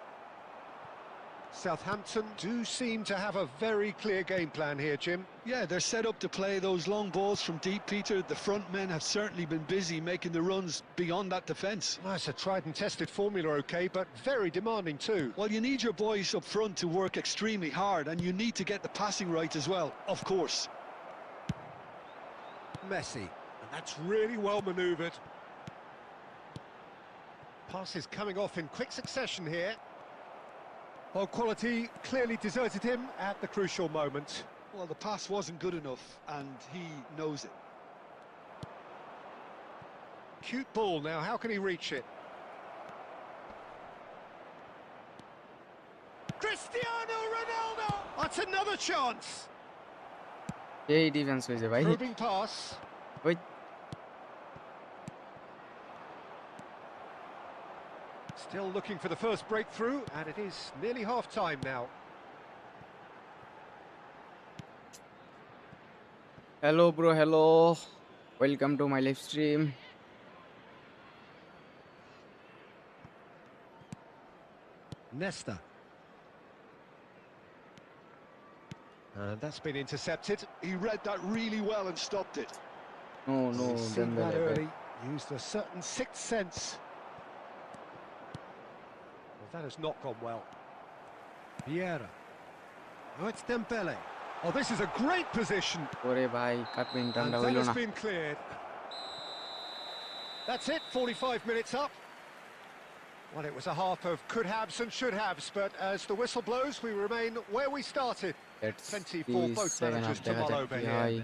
Southampton do seem to have a very clear game plan here, Jim. Yeah, they're set up to play those long balls from deep, Peter. The front men have certainly been busy making the runs beyond that defence. Well, it's a tried and tested formula, OK, but very demanding too. Well, you need your boys up front to work extremely hard, and you need to get the passing right as well, of course. Messi, and that's really well manoeuvred. Passes coming off in quick succession here. Well, quality clearly deserted him at the crucial moment. Well, the pass wasn't good enough, and he knows it. Cute ball now, how can he reach it? Cristiano Ronaldo! That's another chance! এই defence হইছে ভাই। Probing pass. ওই Still looking for the first breakthrough, and it is nearly half-time now. hello bro, hello. Welcome to my live stream. Nesta. And that's been intercepted. He read that really well and stopped it. No, He's seen that Dembele. early, used a certain sixth sense. Well, that has not gone well. Vieira. Oh, it's Dembele. Oh, this is a great position. ওরে ভাই কাট And মিন্টানটা that হইলো has না। been cleared. That's it, 45 minutes up. Well, it was a half of could-haves and should-haves, but as the whistle blows, we remain where we started. Let's Plenty see for both second managers half to দেখা mull যাক over কি here. হয়।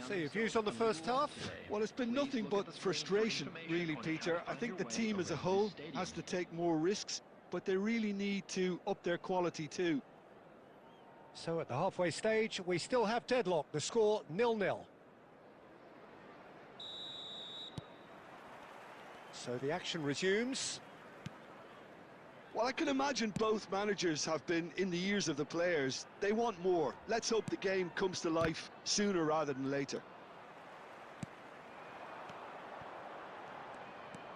So your views on the first half? Well, it's been nothing but frustration, really, Peter. I think the team as a whole has to take more risks, but they really need to up their quality too. So at the halfway stage, we still have deadlock. The score 0-0. So the action resumes. Well, I can imagine both managers have been in the ears of the players. They want more. Let's hope the game comes to life sooner rather than later.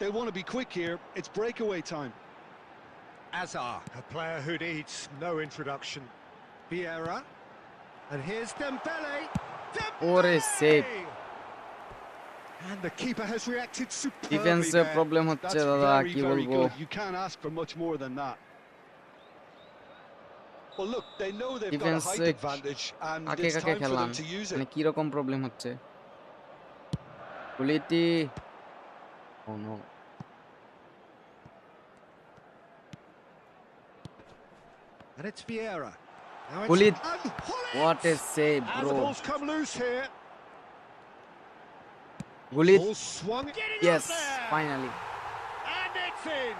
They want to be quick here. It's breakaway time. Azar, a player who needs no introduction. Vieira. And here's Dembele. Ore save. And the keeper has reacted superbly ডিফেন্সে there. Problem হচ্ছে That's দাদা, very, কি very বলবো। good. You can't ask for much more than that. Well, look, they know they've got a height ডিফেন্সে advantage, and কাকে it's কাকে time for খেলান, them to use মানে it. কি রকম প্রবলেম হচ্ছে। কুলিটি, ও no, And it's Vieira. Now it's Gullit. and what a save, And the bro. ball's come loose here. গুলিত, Ball swung. Getting yes, up there. finally. And it's in.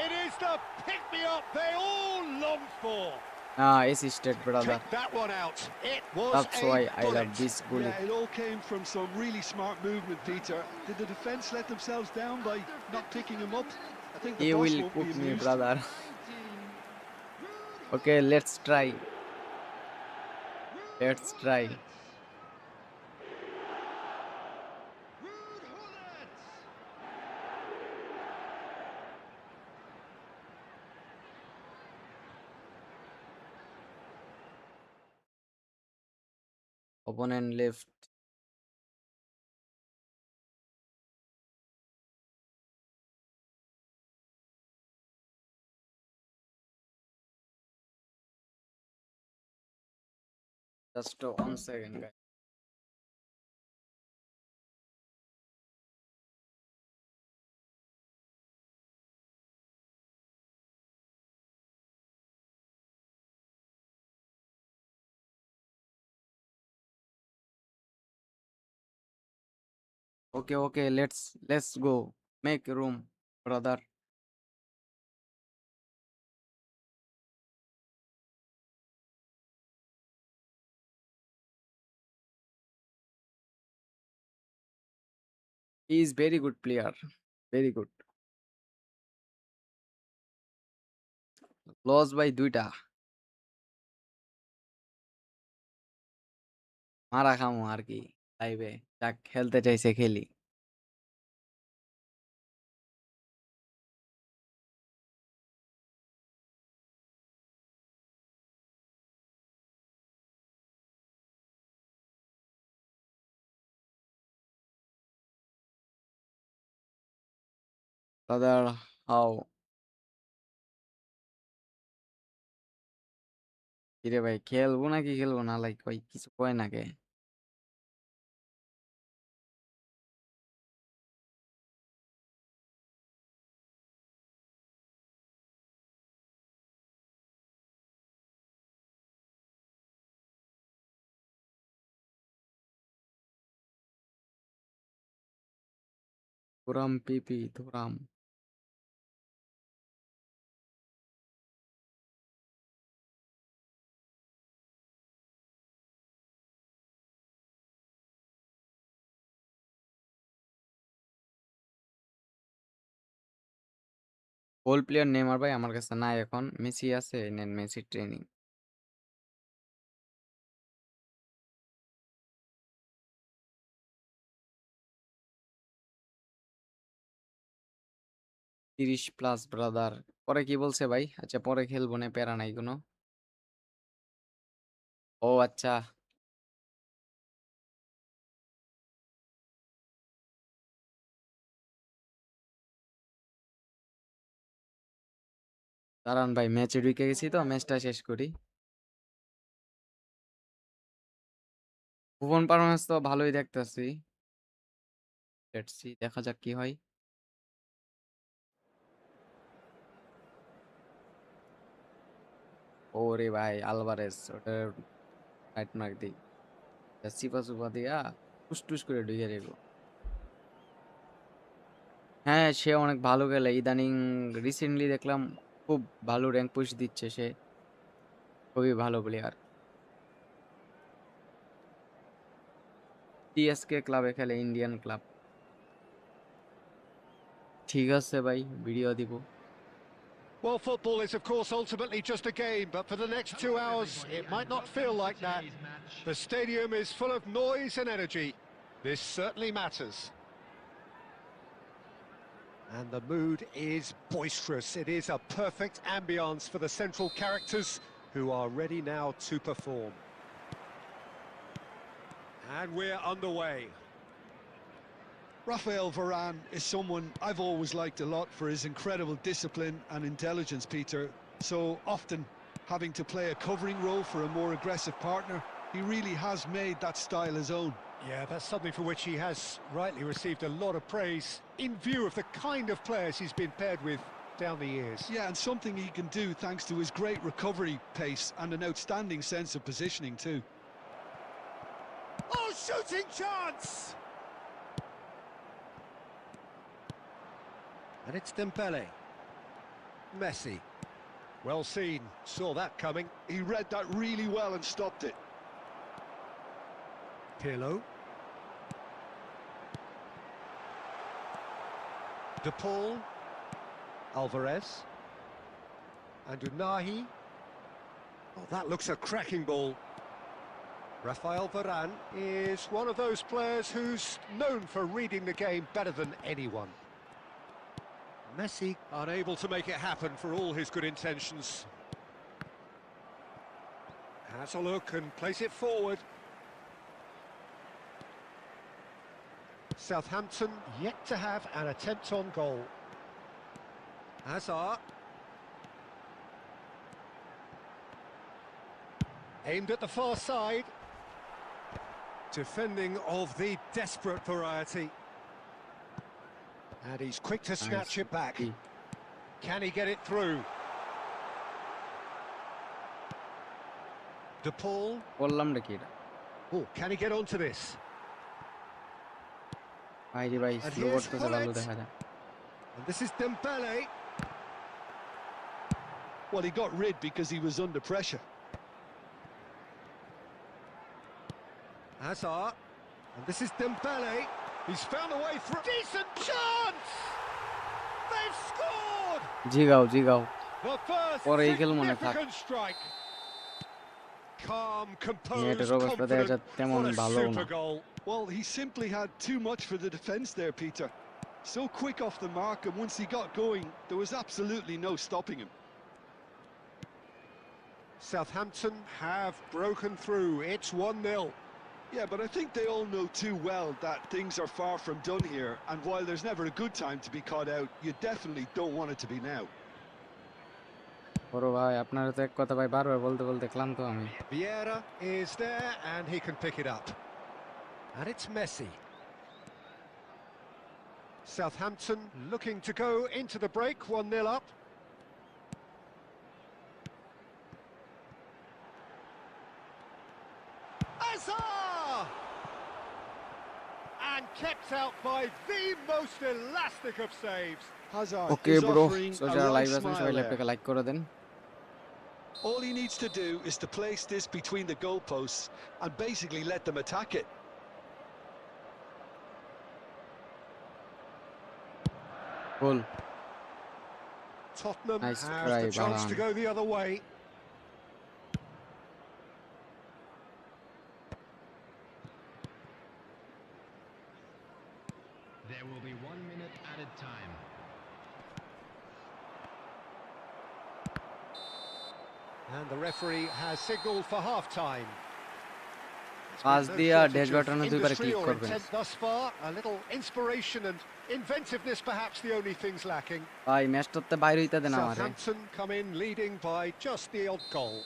It is the pick-me-up they all longed for. Assisted, brother. Take that one out. It was That's a why I bullet. love this Gullit. Yeah, it all came from some really smart movement, Peter. Did the defence let themselves down by not picking him up? I think the He boss will won't cook be me, amused. brother. Okay, let's try. Let's try. Opponent left. Just 1 second, guys. Okay, let's go. Make room, brother. He is very good player. Very good. Lost by 2টা। মারা খামো আর কি লাইভে। যাক, খেলতে চাইছে খেলি। Brother, how? কিরে ভাই, খেলবো নাকি খেলবো না? লাইক ভাই কিছু কয় না কে? ধরাম পিপি ধরাম। গোল প্লেয়ার নেইমার ভাই আমার কাছে নাই এখন। মেসি আছে, নেন মেসি ট্রেনিং। তিরিশ প্লাস ব্রাদার। পরে কি বলছে ভাই? আচ্ছা পরে খেলবো না, প্যারা নাই কোনো। ও আচ্ছা, দাঁড়ান ভাই, ম্যাচে ঢুকে গেছি তো, ম্যাচটা শেষ করি। ভুবন পারফরমেন্স তো ভালোই দেখতেছি। লেটস সি, দেখা যাক কি হয়। ওরে ভাই আলভারেজ, ওটা রাইট মার্ক দিই। চিপা চুপা দিয়া টুস টুস করে ঢুকে যাবো। হ্যাঁ, সে অনেক ভালো খেলে ইদানিং। রিসেন্টলি দেখলাম খুব ভালো র্যাঙ্ক পুশ দিচ্ছে সে। খুবই ভালো প্লেয়ার। টিএসকে ক্লাবে খেলে, ইন্ডিয়ান ক্লাব। ঠিক আছে ভাই, ভিডিও দিব। Well, football is, of course, ultimately just a game, but for the next 2 hours, it might not feel like that. The stadium is full of noise and energy. This certainly matters. And the mood is boisterous. It is a perfect ambience for the central characters who are ready now to perform. And we're underway. Rafael Varane is someone I've always liked a lot for his incredible discipline and intelligence, Peter. So often having to play a covering role for a more aggressive partner, he really has made that style his own. Yeah, that's something for which he has rightly received a lot of praise in view of the kind of players he's been paired with down the years. Yeah, and something he can do thanks to his great recovery pace and an outstanding sense of positioning too. Oh, shooting chance! And it's Dembele. Messi. Well seen, saw that coming. He read that really well and stopped it. Pirlo. De Paul. Alvarez. And Unahi. Oh, that looks a cracking ball. Rafael Varane is one of those players who's known for reading the game better than anyone. Messi unable to make it happen for all his good intentions. Has a look and plays it forward. Southampton yet to have an attempt on goal. Hazard. Aimed at the far side. Defending of the desperate variety. And he's quick to snatch it back. Can he get it through? De Paul. বললাম নাকি এটা? Oh, can he get onto this? ভাই রে ভাই, And slow here's করতেছে, ভালো Hullet. দেখা যায়। And this is Dembele. Well, he got rid because he was under pressure. Hazard. And this is Dembele. He's found a way through. Decent chance! They've scored! জিগাও জিগাও, The first পরে এই খেল মনে থাক। significant strike. Calm, নেটের composed, অবস্থা দেখা confident. যাচ্ছে তেমন What a ভালো না। super goal. Well, he simply had too much for the defence there, Peter. So quick off the mark, and once he got going, there was absolutely no stopping him. Southampton have broken through. It's 1-0. Yeah, but I think they all know too well that things are far from done here, and while there's never a good time to be caught out, you definitely don't want it to be now. বড় ভাই, আপনারা তো এক কথা ভাই বারবার বলতে বলতে ক্লান্ত আমি। Vieira is there and he can pick it up. And it's Messi. Southampton looking to go into the break, 1-0 up. Hazard! And kept out by the most elastic of saves. Hazard okay is bro, offering so a যারা right live আছেন smile সবাই there. ল্যাপটপে like করে দেন। All he needs to do is to place this between the goalposts and basically let them attack it. Goal. Tottenham Nice have try, the chance to Varane. go the other way. There will be 1 minute added time. And the referee has signalled for half-time. Pass No দিয়া shortage dash of বাটনে দুইবার industry click or করবেন। intent thus far. A little inspiration and inventiveness, perhaps the only things lacking. ভাই ম্যাচটাতে বাইরে হইতে দেন আমারে। Southampton come in leading by just the odd goal.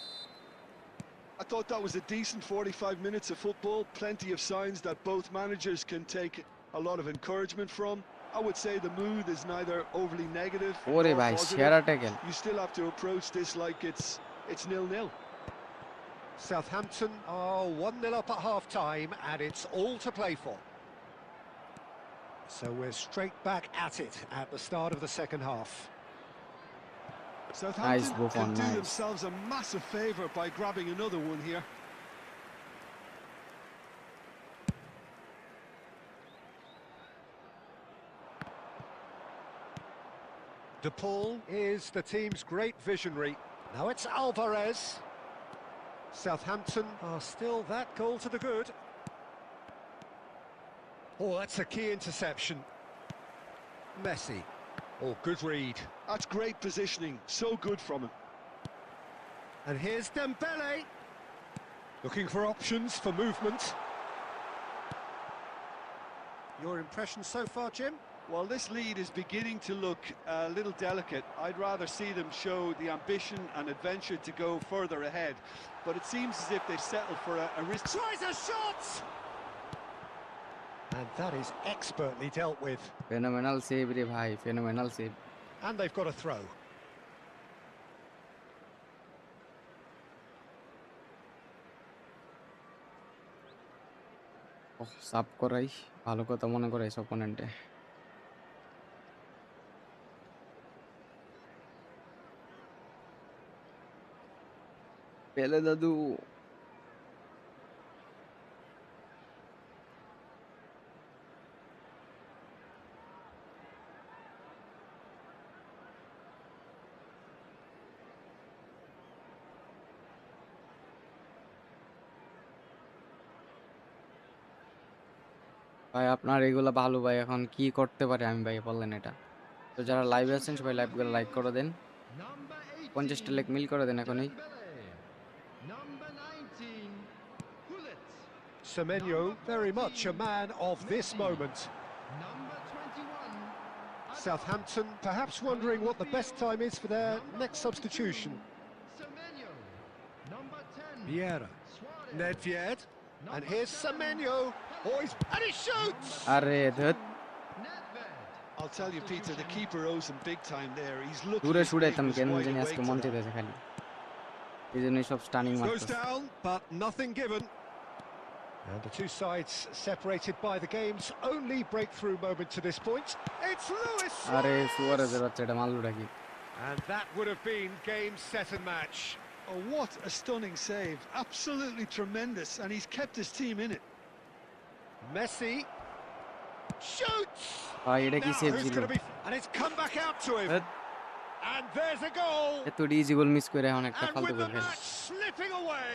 I thought that was a decent 45 minutes of football, plenty of signs that both managers can take a lot of encouragement from. I would say the mood is neither overly negative ওরে nor ভাই, positive. সেরা tackle. You still have to approach this like it's 0-0. Southampton are 1-0 up at half-time and it's all to play for. So we're straight back at it at the start of the second half. Southampton Buffon, can do nice. themselves a massive favour by grabbing another one here. De Paul is the team's great visionary. Now it's Alvarez. Southampton are still that goal to the good. Oh, that's a key interception. Messi. Oh, good read. That's great positioning, so good from him. And here's Dembele. Looking for options for movement. Your impression so far, Jim? Well, this lead is beginning to look a little delicate. I'd rather see them show the ambition and adventure to go further ahead. But it seems as if they've settled for a risk. Tries a shot! And that is expertly dealt with. Phenomenal save re bhai, phenomenal save. And they've got a throw. Oh, sub করাই ভালো কথা মনে করাইছ অপোনেন্টে। পেলে দাদু। ভাই আপনার এগুলা ভালো ভাই, এখন কি করতে পারে আমি ভাই বললেন এটা। তো যারা লাইভে আছেন সবাই লাইভগুলো লাইক করে দেন, 50টা লাইক মিল করে দেন এখনই। Semenyo, very much a man of this moment. Southampton perhaps wondering what the best time is for their next substitution. Vieira, Nedved, and here's Semenyo. Oh, and he shoots! আরে ধুত, I'll tell you, Peter, the keeper owes him big time there. He's looking দূরে as if he ছুড়াইতাম was কেন wide জানি awake আজকে to মন that. চাইতেছে খালি, এই জন্যই সব স্টানিং Goes মারতেছে। down, but nothing given. And the two sides separated by the game's only breakthrough moment to this point. It's Luis আরে Suarez! সুয়ারেজের বাচ্চাটা মারলোটা কি? And that would have been game, set and match. Oh, what a stunning save. Absolutely tremendous, and he's kept his team in it. Messi shoots! ভাই এটা কি Now save who's ছিল? going to be... And it's come back out to him. ধ্যাৎ, And there's a goal. এত easy goal miss করে এখন একটা And ফালতু with গোল the খেলে। match slipping away,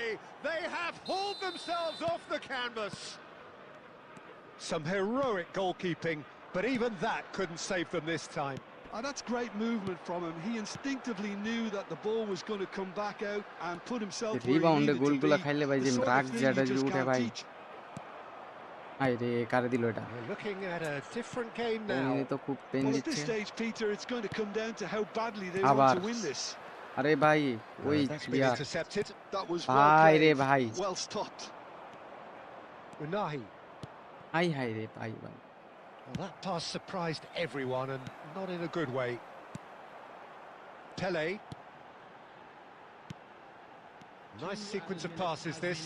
they have hauled themselves off the canvas. Some heroic goalkeeping, but even that couldn't save them this time. Oh, that's great movement from him. He instinctively knew that the ball was going to come back out and put himself where he রিবাউন্ডে needed to গোলগুলা be. খাইলে ভাই The যে sort রাগ of thing যেটা you যে just উঠে can't ভাই, teach. High রে কারে দিল এটা? We're looking at a different game উনি now. তো খুব পেন Well, at this দিচ্ছে। stage, Peter, it's going to come down to how badly they আবার want to win this. আরে ভাই ওই That's been yeah intercepted. That was ভাই well রে played, ভাই, well stopped. Unahi. High high রে ভাই ভাই। Well, that pass surprised everyone and not in a good way. Pele. Nice sequence of passes this.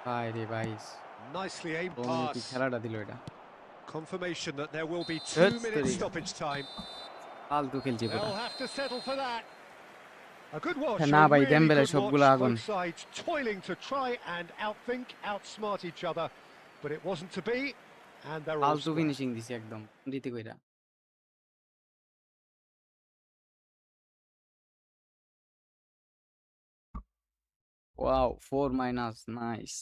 ভাই রে ভাই, Nicely aimed উনি কি pass. খেলাটা দিল এটা? Confirmation that there will be That's 2 minutes the- stoppage time. ফালতু খেলছি পুরা। They'll have to settle for that. A good watch. না a ভাই, really ডেম্বেলে good সবগুলো watch. আগুন। Both sides toiling to try and outthink, outsmart each other, but it wasn't to be, and they're all ফালতু square. Finishing দিছি একদম দিতে কইরা। Wow 4 minus, nice.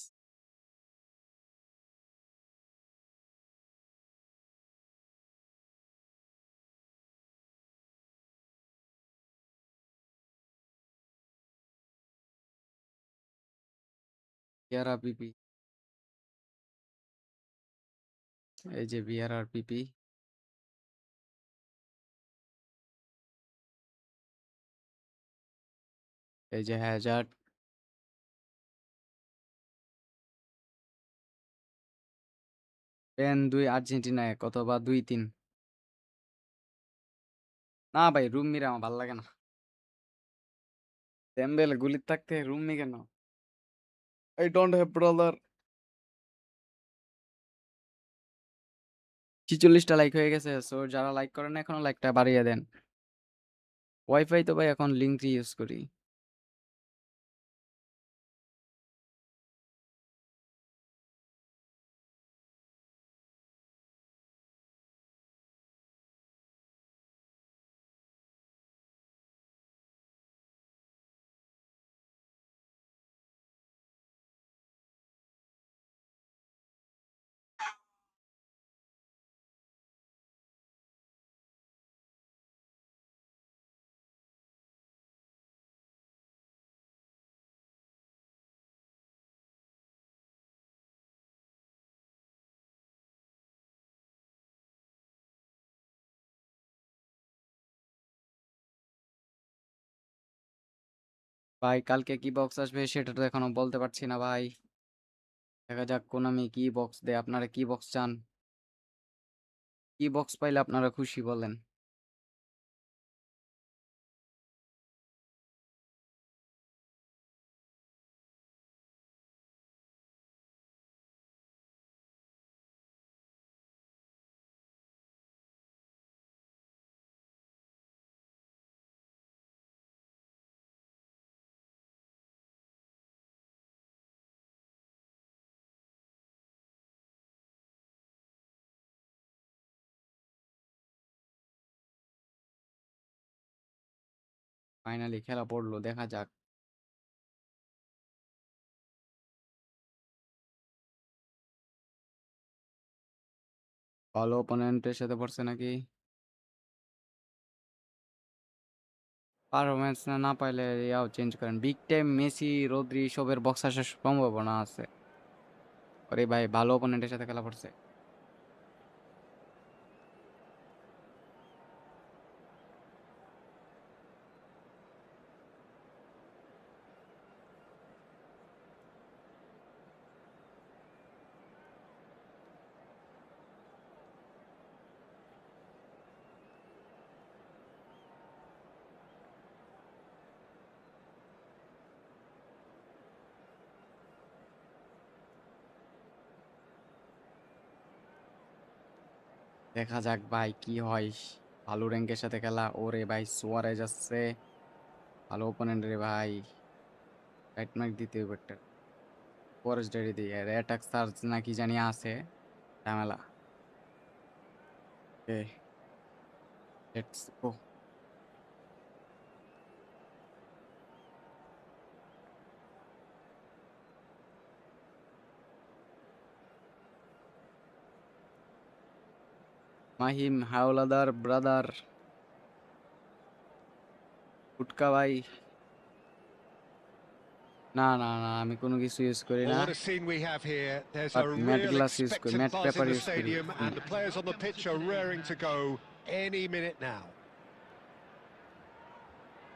বিআরআর পিপি, এই যে বিআরআর পিপি। এই যে হ্যাজার্ড, পেন 2 আর্জেন্টিনা 1 অথবা 2-3। না ভাই রুম মিরা আমার ভাল লাগে না। ডেম্বেলে গুলির থাকতে রুম মি কেন? I don't have brother. 46টা লাইক হয়ে গেছে। সো যারা লাইক করেন না এখনো লাইকটা বাড়িয়ে দেন। ওয়াইফাই তো ভাই এখন লিঙ্কই ইউজ করি। ভাই কালকে কি বক্স আসবে সেটা তো এখনো বলতে পারছি না ভাই। দেখা যাক কোনামি কি বক্স দেয়। আপনারা কি বক্স চান? কি বক্স পাইলে আপনারা খুশি বলেন? ফাইনালি খেলা পড়লো, দেখা যাক। ভালো অপোনেন্টের সাথে পড়ছে নাকি? পারফরমেন্স না পাইলে ইয়াও চেঞ্জ করেন। বিগ টাইম মেসি, রদ্রি সবের বক্স আসার সম্ভাবনা আছে। আরে ভাই ভালো অপোনেন্টের সাথে খেলা পড়ছে। দেখা যাক ভাই কি হয়। ভালো র্যাঙ্কের সাথে খেলা। ওরে ভাই সুয়ারেজ যাচ্ছে। ভালো অপোনেন্ট রে ভাই। রাইট মার্ক দিতে হবে একটা। সুয়ারেজ ডেরি দিয়ে অ্যাটাক সার্জ নাকি জানি আছে। ঝামেলা। Okay, let's go. Mahim Howlader brother. ফুটকা ভাই। না না না, আমি কোনো কিছু ইউজ করি Well, না। what a scene we have here. There's but a mat real glass use করি, expectant mat buzz in paper the use করি। stadium, and the players on the pitch are raring to go any minute now.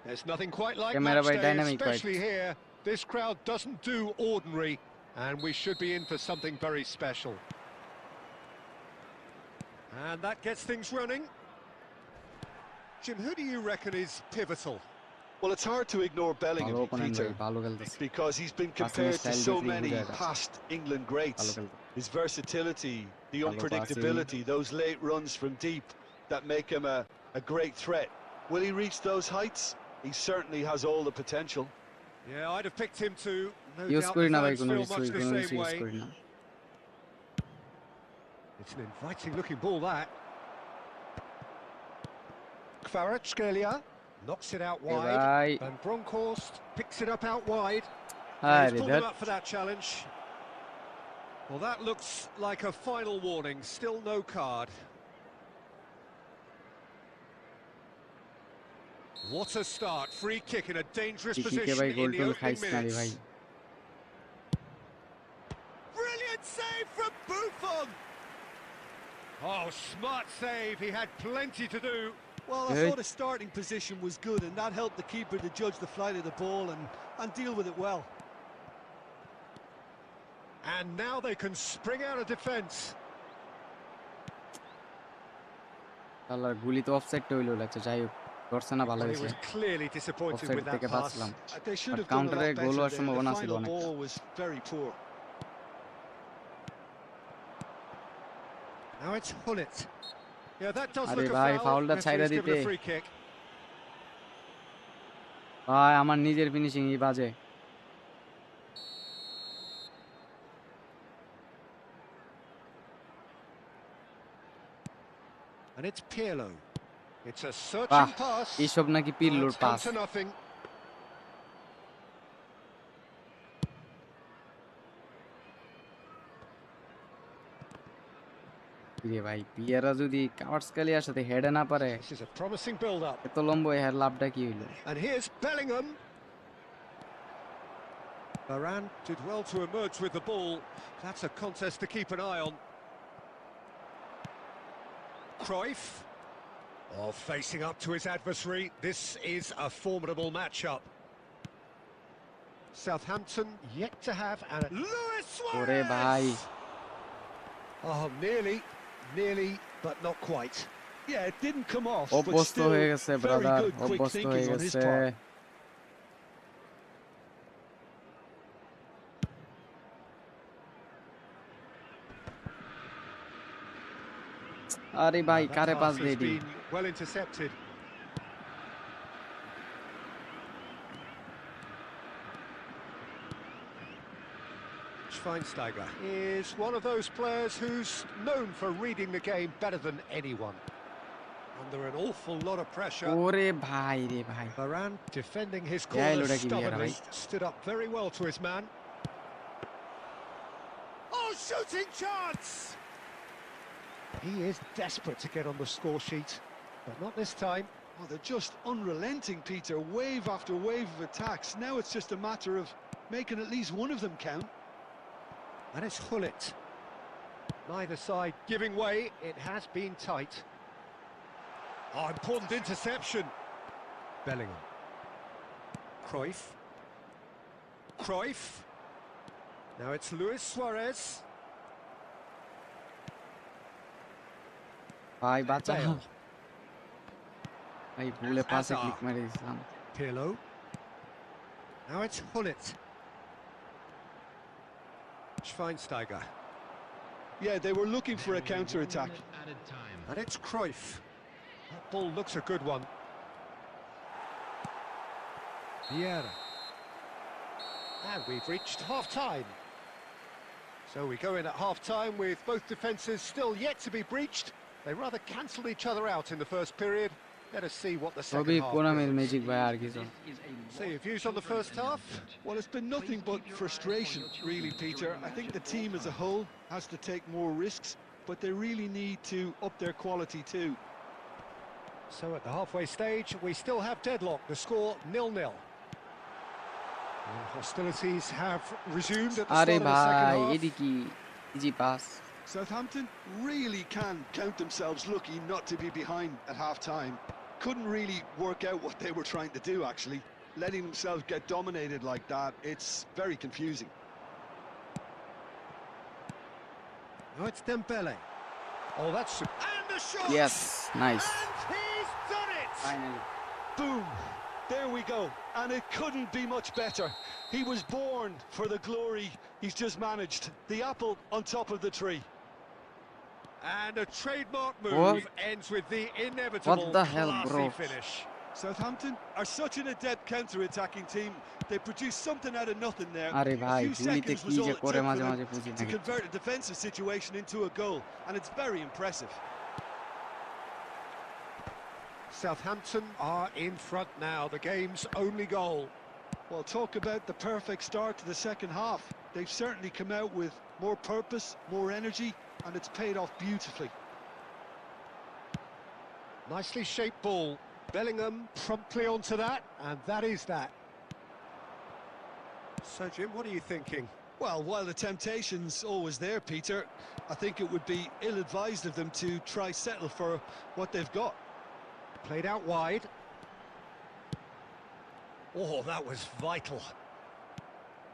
There's nothing quite like camera match ভাই day, dynamic white. especially here. This crowd doesn't do ordinary, and we should be in for something very special. And that gets things running. Jim, who do you reckon is pivotal? Well, it's hard to ignore ভালো Bellingham, opponent ভাই, Peter, ভালো খেলতেছে। because he's been passing compared to style so দেখলেই many বোঝা যায় past England ভালো greats. খেলতে। His versatility, the ভালো passing. unpredictability, those late runs from deep that make him a great threat. Will he reach those heights? He certainly has all the potential. Yeah, I'd have picked him too. No use doubt করি the না ভাই, fans কোনো feel কিছু much the কোনো same কিছু use way. করি না। It's an inviting looking ball, that. Kvaratskhelia knocks it out A wide. ভাই, And Bronkhorst picks it up out wide. And he's আরে pulled ধ্যাৎ। them up for that challenge. Well, that looks like a final warning. Still no card. What a start. Free kick in a dangerous টিকিকে position ভাই গোল in the toll opening খাইস না রে minutes. ভাই। Brilliant save from Buffon! Oh, smart save. He had plenty to do. Well, I Hey. thought his starting position was good, and that helped the keeper to judge the flight of the ball and deal with it well. And now they can spring out of defence. আল্লাহর গুলি তো অফসাইডটা হইলো লাগছে। যাই হোক, ধরছে না, ভালো Well, he হয়েছে। was clearly disappointed offside with that থেকে pass. বাঁচলাম। They should but have done a কাউন্টারে lot গোল better হওয়ার there. The সম্ভাবনা ছিল final অনেকটা। ball was very poor. Now it's Hullet. Yeah, that does আরে look a ভাই foul. ফাউলটা ছাইড়া Referee's given দিতে। a free kick. ভাই আমার নিজের ফিনিশিংই বাজে। And it's Pirlo. It's a বাহ, searching pass. এইসব নাকি Oh, পিল্লুর it's come pass. to nothing. রে ভাই, পিয়ারা যদি কাভার্টসখালিয়ার সাথে হেডে না পারে, This is a promising build-up. এত লম্বা হের লাভটা কি হইলো? And here's Bellingham. Varane did well to emerge with the ball. That's a contest to keep an eye on. Cruyff. Oh, facing up to his adversary. This is a formidable matchup. Southampton yet to have Luis ওরে ভাই Suarez! Oh, nearly, but not quite. Yeah, it didn't come off, but অভ্যস্ত still হয়ে গেছে very brother good quick অভ্যস্ত হয়ে thinking on his গেছে part. আরে ভাই That কারে পাস pass দেই has the been well intercepted. Schweinsteiger is one of those players who's known for reading the game better than anyone. Under an awful lot of pressure. ওরে ভাই রে ভাই Varane defending his Yeah, corner Lodi Vieira, stubbornly, right? stood up very well to his man. Oh, shooting chance! He is desperate to get on the score sheet, but not this time. Oh, they're just unrelenting, Peter. Wave after wave of attacks. Now it's just a matter of making at least one of them count. And it's Hullet. Neither side giving way. It has been tight. Oh, important interception. Bellingham. Cruyff. Now it's Luis Suarez. ভাই বাঁচা Bale. ভাই ভুলে পাসে Hazard. Click মেরে দিয়েছিলাম Pirlo. Now it's Hullet. Schweinsteiger. Yeah, they were looking for a counter-attack. At a time. And it's Cruyff. That ball looks a good one. Vieira. And we've reached half-time. So we go in at half-time with both defences still yet to be breached. They rather cancelled each other out in the first period. Let us see what the সবই second half কোনামের brings. Magic ভাই আর কিছু So your views on the first half? Well, it's been nothing but frustration, really, Peter. I think the team as a whole has to take more risks, but they really need to up their quality too. So at the halfway stage, we still have deadlock. The score 0-0. And hostilities have resumed at the আরে start of the second ভাই half. এডি কি easy pass Southampton really can count themselves lucky not to be behind at half-time. Couldn't really work out what they were trying to do, actually. Letting themselves get dominated like that, it's very confusing. Now it's Dembele. Oh, that's... And the shot! Yes nice And he's done it! Finally Boom! There we go. And it couldn't be much better. He was born for the glory he's just managed. The apple on top of the tree. And a trademark move What? ends with the inevitable the hell, classy bro? finish. Southampton are such an adept counter-attacking team. They produced something out of nothing there. আরে A ভাই few গুলিতে seconds কি was all যে it করে took মাঝে for মাঝে them বুঝি to না convert a defensive situation into a goal, and it's very impressive. Southampton are in front now, the game's only goal. Well, talk about the perfect start to the second half. They've certainly come out with more purpose, more energy, and it's paid off beautifully. Nicely shaped ball. Bellingham promptly onto that, and that is that. So, Jim, what are you thinking? Well, while the temptation's always there, Peter, I think it would be ill-advised of them to try settle for what they've got. Played out wide. Oh, that was vital.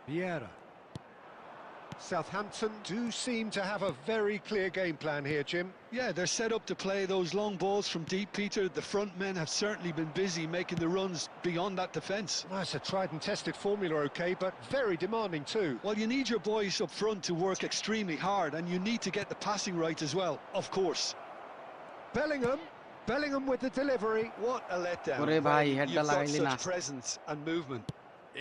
Vieira. Southampton do seem to have a very clear game plan here, Jim. Yeah, they're set up to play those long balls from deep, Peter. The front men have certainly been busy making the runs beyond that defence. That's a tried and tested formula, OK, but very demanding too. Well, you need your boys up front to work extremely hard, and you need to get the passing right as well, of course. Bellingham with the delivery. What a letdown. ওরে ভাই when হেডটা you've got লাগাইলি না such presence and movement.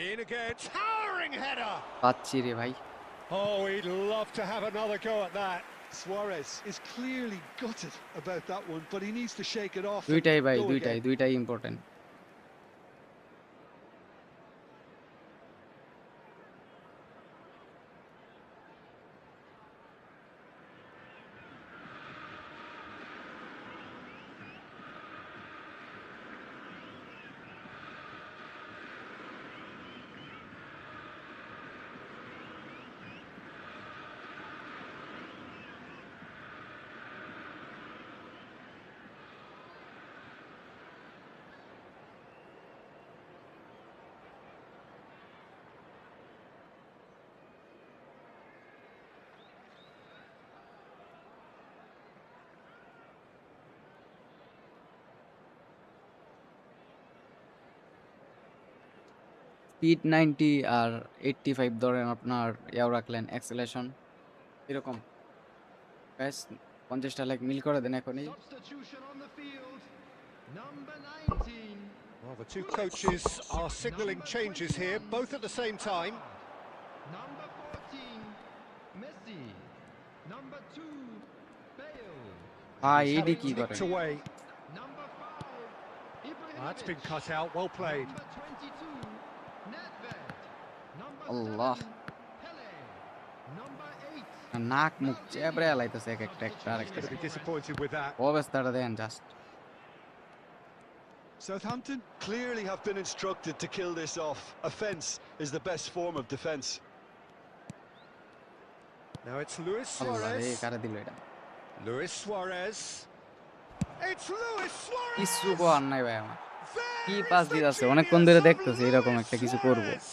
In again, towering header. পাচ্ছি রে ভাই Oh, he'd love to have another go at that. Suarez is clearly gutted about that one, but he needs to shake it off. and দুইটাই ভাই go দুইটাই again. দুইটাই important speed 90 আর 85 ধরেন আপনার ইয়াও রাখলেন অ্যাক্সেলারেশন এরকম গাইস 50টা লাইক মিল করে দেন এখনই Substitution on the field. Number 19. Well, the two coaches are signalling changes here, both at the same time. Number 14. Messi. Number 2. Bale. ভাই He's had এডি it কি করে nicked away. Number 5. Well, that's been Ibrahimovic. cut out, well played. Number 22. Nedved. Number Allah. 7. Pele. Number 8. নাক মুখ চেবড়ে লাইতেছে এক একটা আরেকটা Going to be disappointed with that. অবস্থাটা দেন just Southampton clearly have been instructed to kill this off. Offence is the best form of defence. Now it's Luis আল্লাহ রে Suarez. কারে দিল এটা Luis Suarez. It's Luis Suarez. কিছু করার নাই ভাই আমার There কি is পাস the দিতেছে অনেকক্ষণ genius ধরে of দেখতেছি এরকম Luis একটা কিছু করব Suarez.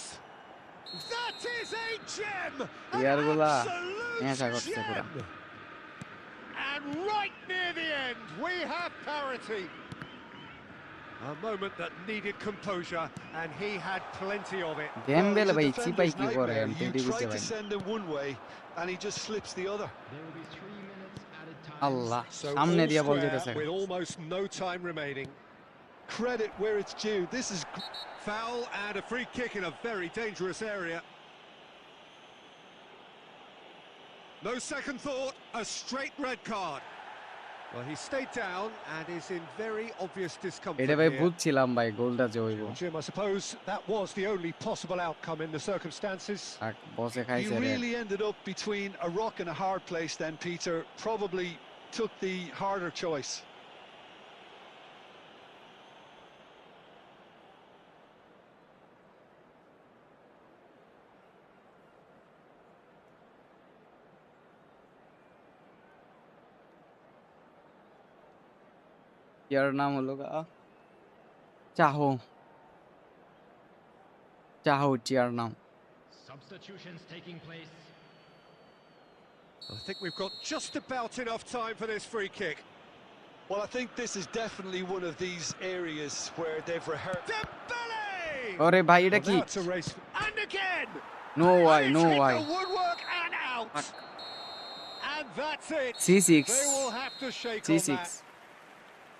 That is a gem. An ইয়ারগুলা absolute নেশা করছে পুরা gem. And right near the end, we have parity. A moment that needed composure, and he had plenty of it. Game Well, বেলে it's a ভাই চিপাই defender's কি করে nightmare. আমি তো You এটাই বুঝতে try to পারি send him one way and he just slips the other. There will be 3 minutes added time. Allah So সামনে all দিয়া বল square যেতেছে with almost no time remaining. Credit where it's due. This is Foul and a free kick in a very dangerous area. No second thought, a straight red card. Well, he stayed down and is in very obvious discomfort এটা ভাই here. বুঝছিলাম ভাই গোলটা যে হইব Jim, I suppose that was the only possible outcome in the circumstances. আর বসে He খাইছে রে really ended up between a rock and a hard place then, Peter. Probably took the harder choice. ইয়ার নাম হলো চাহো চাহো চিয়ার নাম Substitutions taking place. I think we've got just about enough time for this free kick. Well, I think this is definitely one of these areas where they've rehearsed. Dembele! ওরে ভাই এটা Well, কি now it's a race. And again! No why And no it's hit why the woodwork and out. Fuck. And that's it. C6 They will have to shake on C6 that.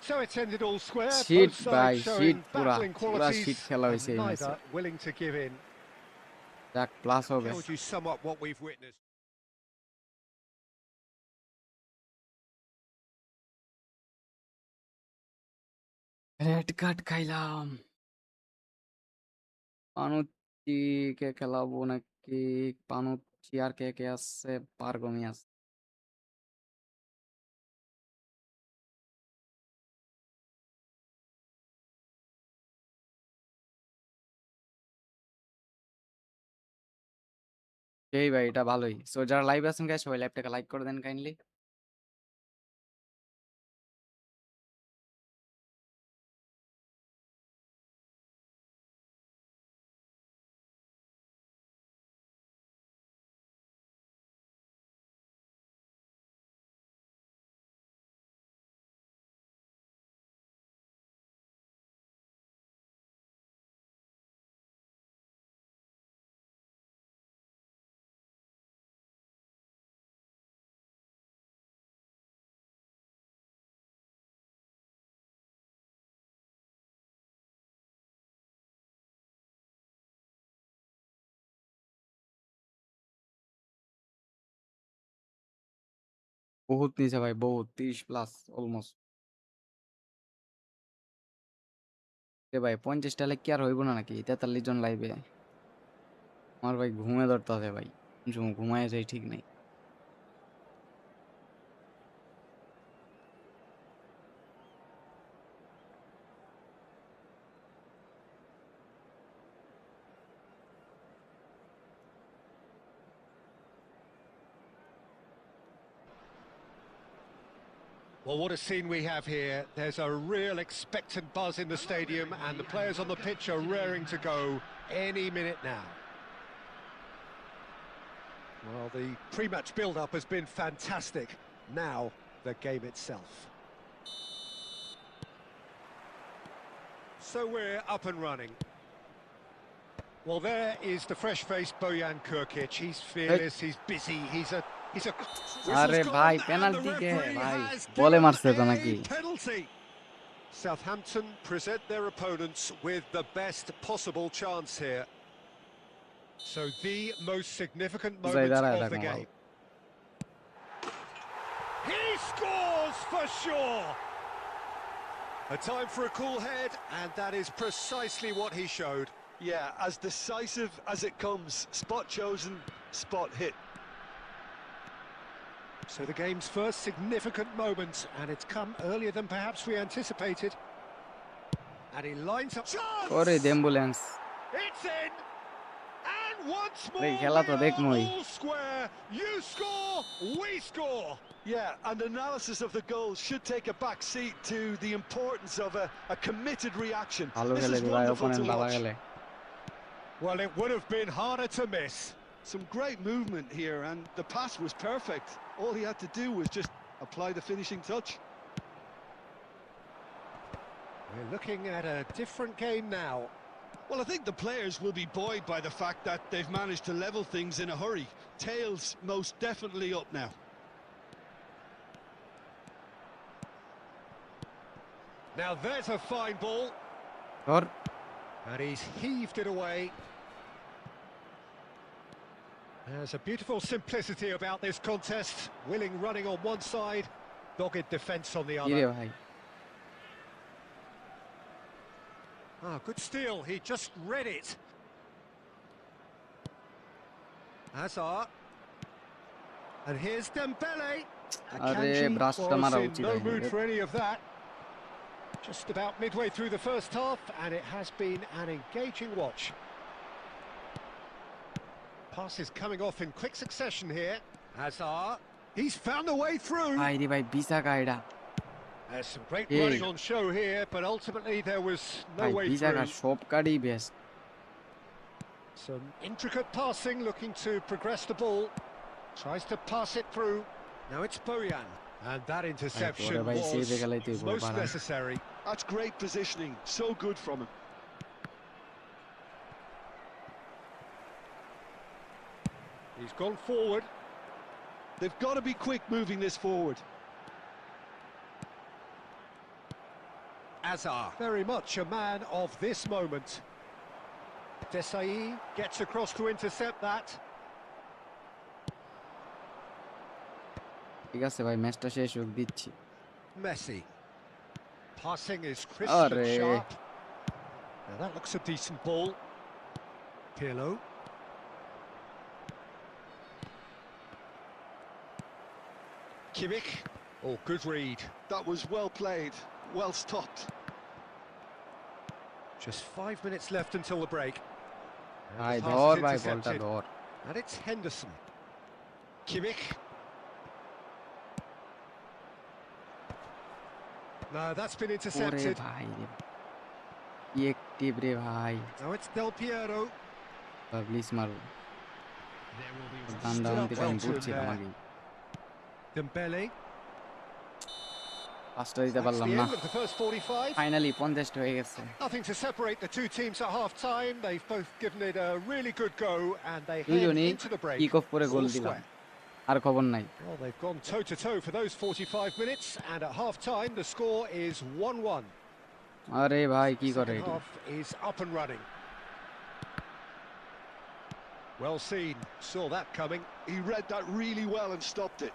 So it's ended all square. Shit, Both bhai, sides showing shit, pura battling qualities, shit খেলা and হইছে এই ম্যাচে neither willing to give in. যাক plus হবে How would you sum up what we've witnessed? Red card খাইলাম পানুচ্চিকে খেলাবো নাকি পানুচ্চি আর কে কে আছে পারগমি আছে এই ভাই এটা ভালোই সো যারা লাইভ আছেন গাইস সবাই লাইভটাকে লাইক করে দেন কাইন্ডলি বহুত নিচে ভাই বহুত 30 প্লাস অলমোস্ট এ ভাই 50টা লাইক কি আর হইব না নাকি 43 জন লাইভে আমার ভাই ঘুমে ধরতে ভাই ঘুমায় যাই ঠিক নাই Well, what a scene we have here. There's a real expectant buzz in the stadium, and the players on the pitch are raring to go any minute now. Well, the pre-match build-up has been fantastic. Now, the game itself. So we're up and running. Well, there is the fresh-faced Bojan Kurkic. He's fearless, he's busy, he's a... আরে ভাই penalty কে ভাই বলে মারছে তো নাকি penalty. Southampton present their opponents with the best possible chance here. So the most significant moment of the game. He scores for sure. A time for a cool head, and that is precisely what he showed. Yeah, as decisive as it comes. Spot chosen, spot hit. So the game's first significant moment, and it's come earlier than perhaps we anticipated. And he lines up. ওরে ambulance It's in! And once more, এই খেলা তো we are দেখমই all square. You score, we score. Yeah, and analysis of the goal should take a back seat to the importance of a committed reaction. ভালো This খেলে is ভাই wonderful opponent to ভালো watch. খেলে Well, it would have been harder to miss. Some great movement here, and the pass was perfect. All he had to do was just apply the finishing touch. We're looking at a different game now. Well, I think the players will be buoyed by the fact that they've managed to level things in a hurry. Tails most definitely up now. Now there's a fine ball, ধর and he's heaved it away. There's a beautiful simplicity about this contest. Willing running on one side, dogged defence on the কি রে other. ভাই Ah, good steal, he just read it. Hazard. And here's Dembele. আরে Akanji ব্রাশটা was মারা in উচিত no হয়নি mood রে। for any of that. Just about midway through the first half, and it has been an engaging watch. Passes coming off in quick succession here. Hazard. He's found a way through. ভাই রে ভাই বিসা কায়ডা There's some great Hey. running on show here, but ultimately there was no ভাই way বিসা কা through. সব কাড়ি best Some intricate passing, looking to progress the ball. Tries to pass it through. Now it's Bojan. And that interception Ay, bhai, save e galai was tu most bol necessary. That's great positioning. So good from him. He's gone forward. They've got to be quick moving this forward. Hazard, very much a man of this moment. Deschamps gets across to intercept that. ঠিক আছে ভাই ম্যাচটা শেষ হোক দিচ্ছি Messi. Passing is crisp and Arre. sharp. Now that looks a decent ball. Pirlo. Kimmich. Oh, good read. That was well played, well stopped. Just 5 minutes left until the break. And ভাই the pass ধর is ভাই বলটা intercepted. ধর And it's Henderson. Kimmich. No, that's been ওরে intercepted. ভাই রে কি active রে ভাই Now it's Del Piero. Please মারো There will be দান Stood দান up দিতে well আমি to ঘুরছি him there. আমাকে Dembele. পাঁচটা দিতে That's পারলাম the না end of the first 45. Finally 50টা হয়ে গেছে Nothing to separate the two teams at half-time. They've both given it a really good go, and they head দুইজনই into the break. Kick off করে গোল all দিলাম square. আর খবর নাই Well, they've gone toe-to-toe for those 45 minutes, and at half-time the score is 1-1. আরে ভাই কি করে Second এটা half is up and running. Well seen, saw that coming, He read that really well and stopped it.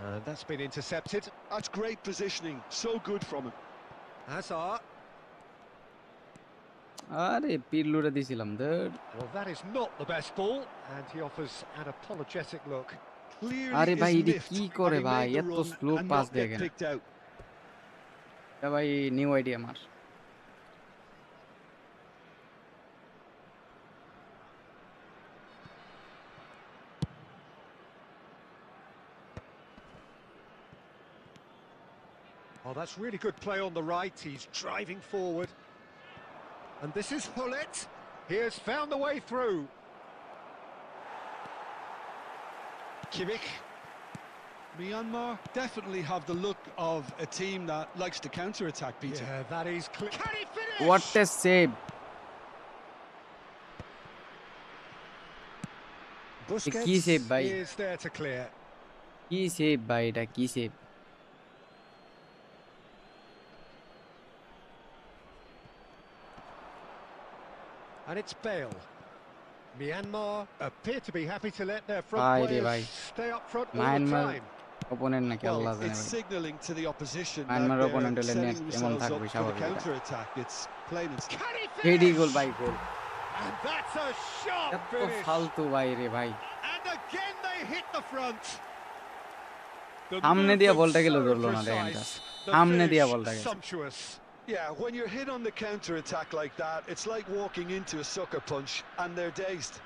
and that's been intercepted. That's great positioning. So good from him. Hazard. আরে পিরলুরে দিছিলাম ধর Well, that is not the best ball, and he offers an apologetic look. Clearly আরে ভাই is এটা miffed, কি and করে he ভাই made the এত run slow and pass not দেয় get কেন picked out. এটা ভাই নিউ আইডিয়া আমার Oh, that's really good play on the right. He's driving forward. And this is Hullet. He has found the way through. Kimmich. Myanmar definitely have the look of a team that likes to counter-attack, Peter. Yeah, that is clear. Can he finish? What a save কি save Busquets ভাই, is there to clear. কি save ভাই, এটা কি save. And it's Bale. Myanmar appear to be happy to let their front ভাই রে players ভাই, stay up front all the Myanmar time. Opponent নাকি Well, আল্লাহ জানে it's ভাই। signalling to the opposition that Myanmar they're opponent হলে net setting এমন themselves up থাকবে for the স্বাভাবিক এটা। counter-attack. It's plain and Can he হেডি finish? গোল ভাই, গোল। And that's a sharp এত finish. ফালতু ভাই রে ভাই, And again they hit the front. The সামনে দিয়া movement বলটা গেল so ধরলো না, দেখেন precise. জাস্ট The সামনে দিয়া finish বলটা গেছে। sumptuous. Yeah, when you're hit on the counter-attack like that, it's like walking into a sucker punch and they're dazed.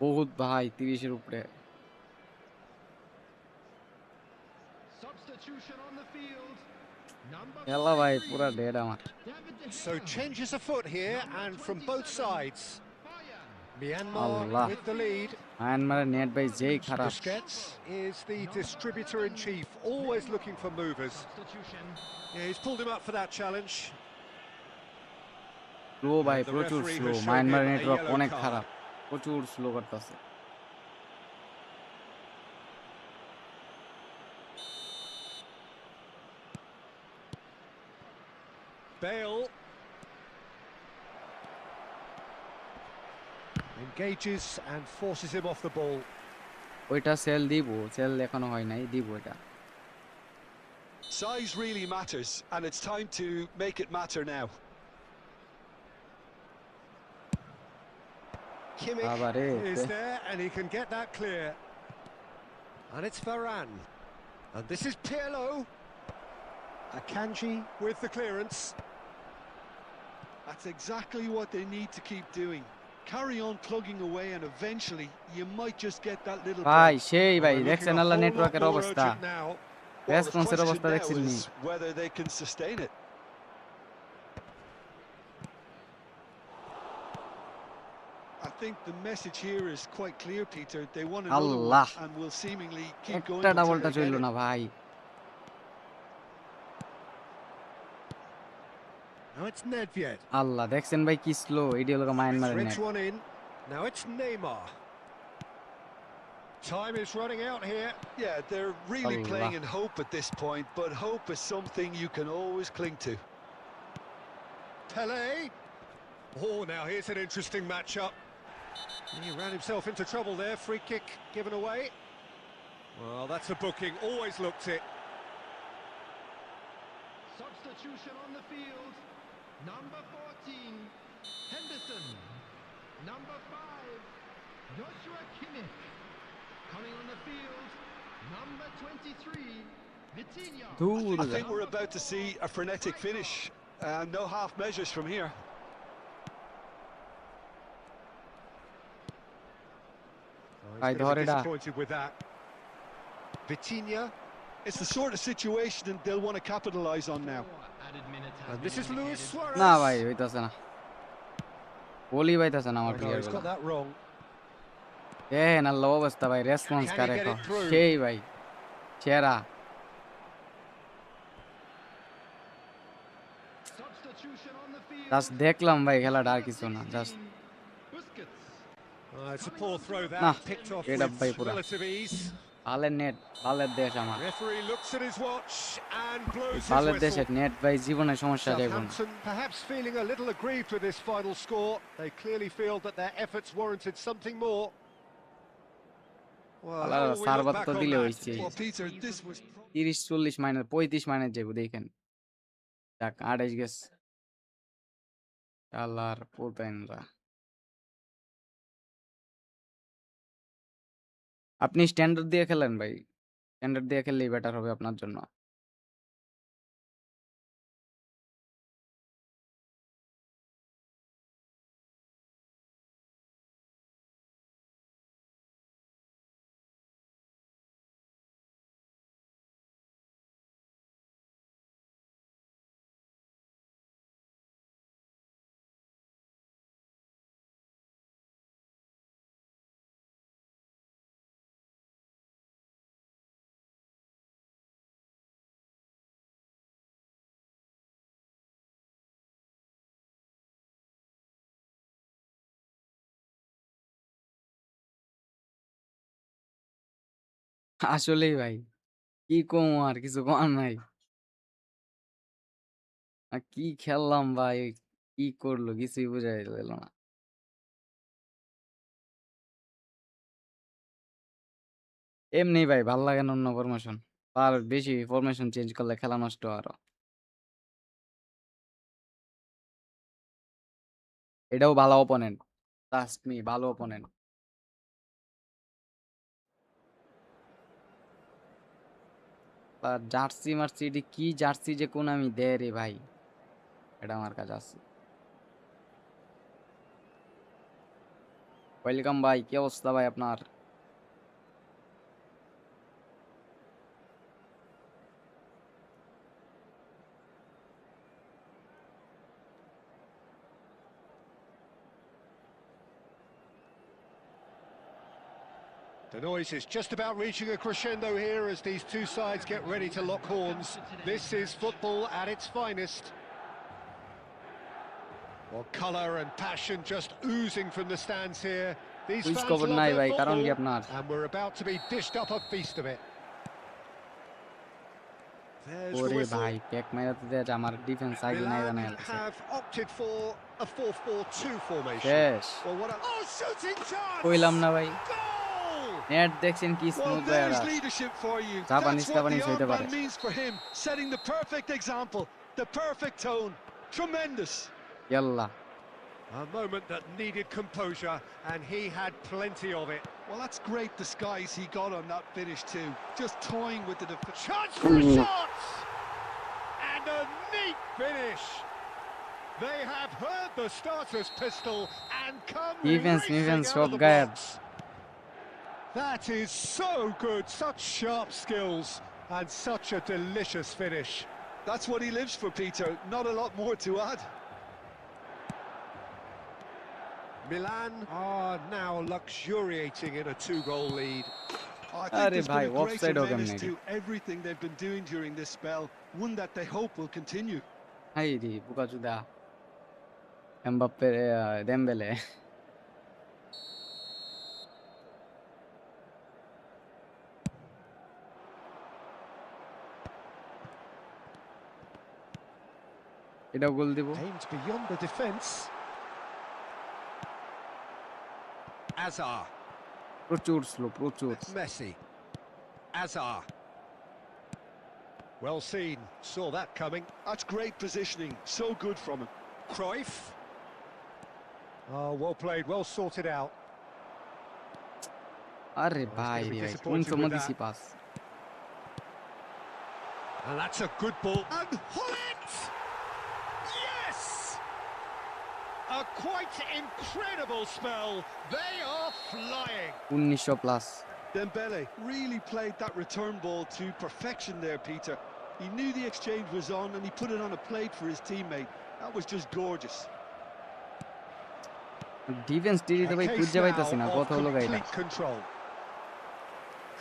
বহুত ভাই, 30-এর উপরে। Substitution on the field. Number খেলা ভাই 43, পুরা ডেড আমার। David So Deschamps. changes afoot here Number and from both 27, sides. Bayern. Myanmar Allah, with the lead. মায়ানমারের net ভাই যেই খারাপ। Busquets is the distributor-in-chief, always looking for movers. Substitution. Yeah, he's pulled him up for that challenge. Slow ভাই, And the প্রচুর referee slow. has shown মায়ানমারের him a network yellow অনেক card. খারাপ, প্রচুর স্লো করতেছে। Bale engages and forces him off the ball. ওইটা sell দিব, sell এখনো হয় নাই, দিব এটা। Size really matters, and it's time to make it matter now. Kimmich Abaré, is there and he can get that clear. And it's Varane. And this is Pirlo. Akanji with the clearance. That's exactly what they need to keep doing. Carry on plugging away, and eventually you might just get that little ভাই break. সেই ভাই, Well, দেখছেন looking a Allah whole lot নেটওয়ার্কের more অবস্থা, urgent now. Well, the রেসপন্সের question অবস্থা now দেখছেন নি? is whether they can sustain it. I think the message here is quite clear, Peter. They want another one Allah, and will seemingly keep going একটা until ডাবলটা they চলল get it. না ভাই। Now it's Nedved. আল্লাহ, দেখছেন ভাই কি slow, এডি হলো মায়ানমারের Threads net. one in. Now it's Neymar. Time is running out here. Yeah, they're really Allah. playing in hope at this point, but hope is something you can always cling to. Pele. Oh, now here's an interesting matchup. He ran himself into trouble there. Free kick given away. Well, that's a booking. Always looked it. Substitution on the field. Number 14, Henderson. Number 5, Joshua Kimmich. Coming on the field, number 23, Vitinha. দূর I যা। think we're about to see a frenetic finish. No half measures from here. Oh, Vai, he's gonna be ধরে না। disappointed with that. Vitinha. It's the sort of situation that they'll want to capitalise on now. Added minutes has And been this is Luis indicated. Suarez. না ভাই, হইতাছে না, বলি পাইতাছে না Oh, আমার no, player he's গুলো। got that wrong. দেখেন আল্লাহ অবস্থা ভাই, রেসপন্স Can he কারে get it through? সেই ভাই সেরা। Substitution on the field. Just দেখলাম ভাই খেলাটা, আর কিছু না, just. Busquets. It's a poor throw Nah, that, picked off get up, bhai, with pura. relative ease. ভালের নেট, ভালের দেশ আমার। Referee looks at his watch and blows his ভালের whistle. দেশের নেট ভাই জীবনে সমস্যা যাইব না। Southampton perhaps feeling a little aggrieved with this final score. They clearly feel that their efforts warranted something more. Well, how will we sir look Baat back তো on দিলে that? হইছে। Well, Peter, this was 30-40 minus 35 minus যাইব দেখেন। যাক 28 গেছে। আল্লাহর পুতাইনরা। আপনি standard দিয়ে খেলেন ভাই, স্ট্যান্ডার্ড দিয়ে খেললেই বেটার হবে আপনার জন্য। আসলেই ভাই কি কমু আর কিছু করার নাই। কি খেললাম ভাই, কি করলো কিছুই বুঝাই গেল না। এমনি ভাই ভাল লাগে না অন্য ফরমেশন, আর বেশি ফরমেশন চেঞ্জ করলে খেলা নষ্ট আরো। এটাও ভালো অপোনেন্ট, ট্রাস্ট মি, ভালো অপোনেন্ট। আর জার্সি মার্সি এটি কি জার্সি যে কোন আমি দে রে ভাই, এটা আমার কাছে আছে। ওয়েলকাম ভাই, কি অবস্থা ভাই আপনার? The noise is just about reaching a crescendo here as these two sides get ready to lock horns. This is football at its finest. Well, colour and passion just oozing from the stands here. These quiz fans খবর love নাই their ভাই, কারণ কি football, আপনার? and we're about to be dished up a feast of it. There's the ওরে whistle. ভাই pack মাইরাতে দেয় আমার ডিফেন্স আগে নাই বানাই Milan লাগছে। have opted for a 4-4-2 formation. শেষ Well, what a shooting chance! কইলাম না ভাই, Goal! নেট দেখছেন কি Well, স্মুথ ভাই। there's leadership for you. Japanese That's what the হইতে পারে। armband means for him, setting the perfect example, the perfect tone. Tremendous. ইয়াল্লা A moment that needed composure, and he had plenty of it. Well, that's great disguise he got on that finish too. Just toying with the defense. Chance for a shot! And a neat finish. They have heard the starter's pistol and come Defense, racing defense, out shot of the guard. box. That is so good, such sharp skills, and such a delicious finish. That's what he lives for, Peter. Not a lot more to add. Milan are now luxuriating in a two-goal lead. I think Arey there's bhai, been a great offside ho awareness kemne to everything they've been doing during this spell, one that they hope will continue. হাই রে বুকাচুদা Mbappe, দেমবেলে। এটাও গোল দিব। Aimed beyond the defence. Azar. প্রচুর slow, প্রচুর। Messi. Azar. Well seen, saw that coming. That's great positioning, so good from him. Cruyff. Oh, well played, well sorted out. আরে he's ভাই gonna be রে ভাই, কোন disappointed সময় with দিছি that. Pass? And that's a good ball. And Hullet! Yes! A quite incredible spell. They are flying. 1900 plus. Dembele really played that return ball to perfection there, Peter. He knew the exchange was on and he put it on a plate for his teammate. That was just gorgeous. Defence tree তো ভাই A খুঁজে case পাইতাছি না, now কত of হলো গাইলা। complete control.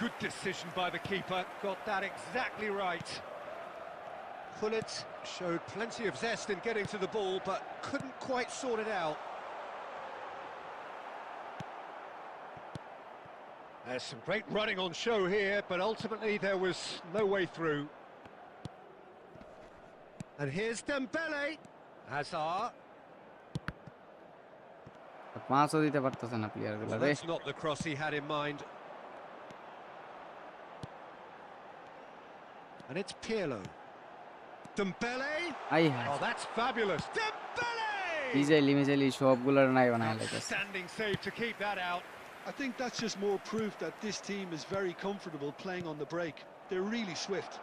Good decision by the keeper. Got that exactly right. Hullet showed plenty of zest in getting to the ball, but couldn't quite sort it out. There's some great running on show here, but ultimately there was no way through. And here's Dembele. Hazard. পাঁচও দিতে পারতেছে না player গুলো Well, রে। that's not the cross he had in mind. And it's Pirlo. Dembele. আই হাই Oh, that's fabulous. Dembele! মিজাইলি সবগুলোর নাই বানায় লাগতেছে। Outstanding save to keep that out. I think that's just more proof that this team is very comfortable playing on the break. They're really swift.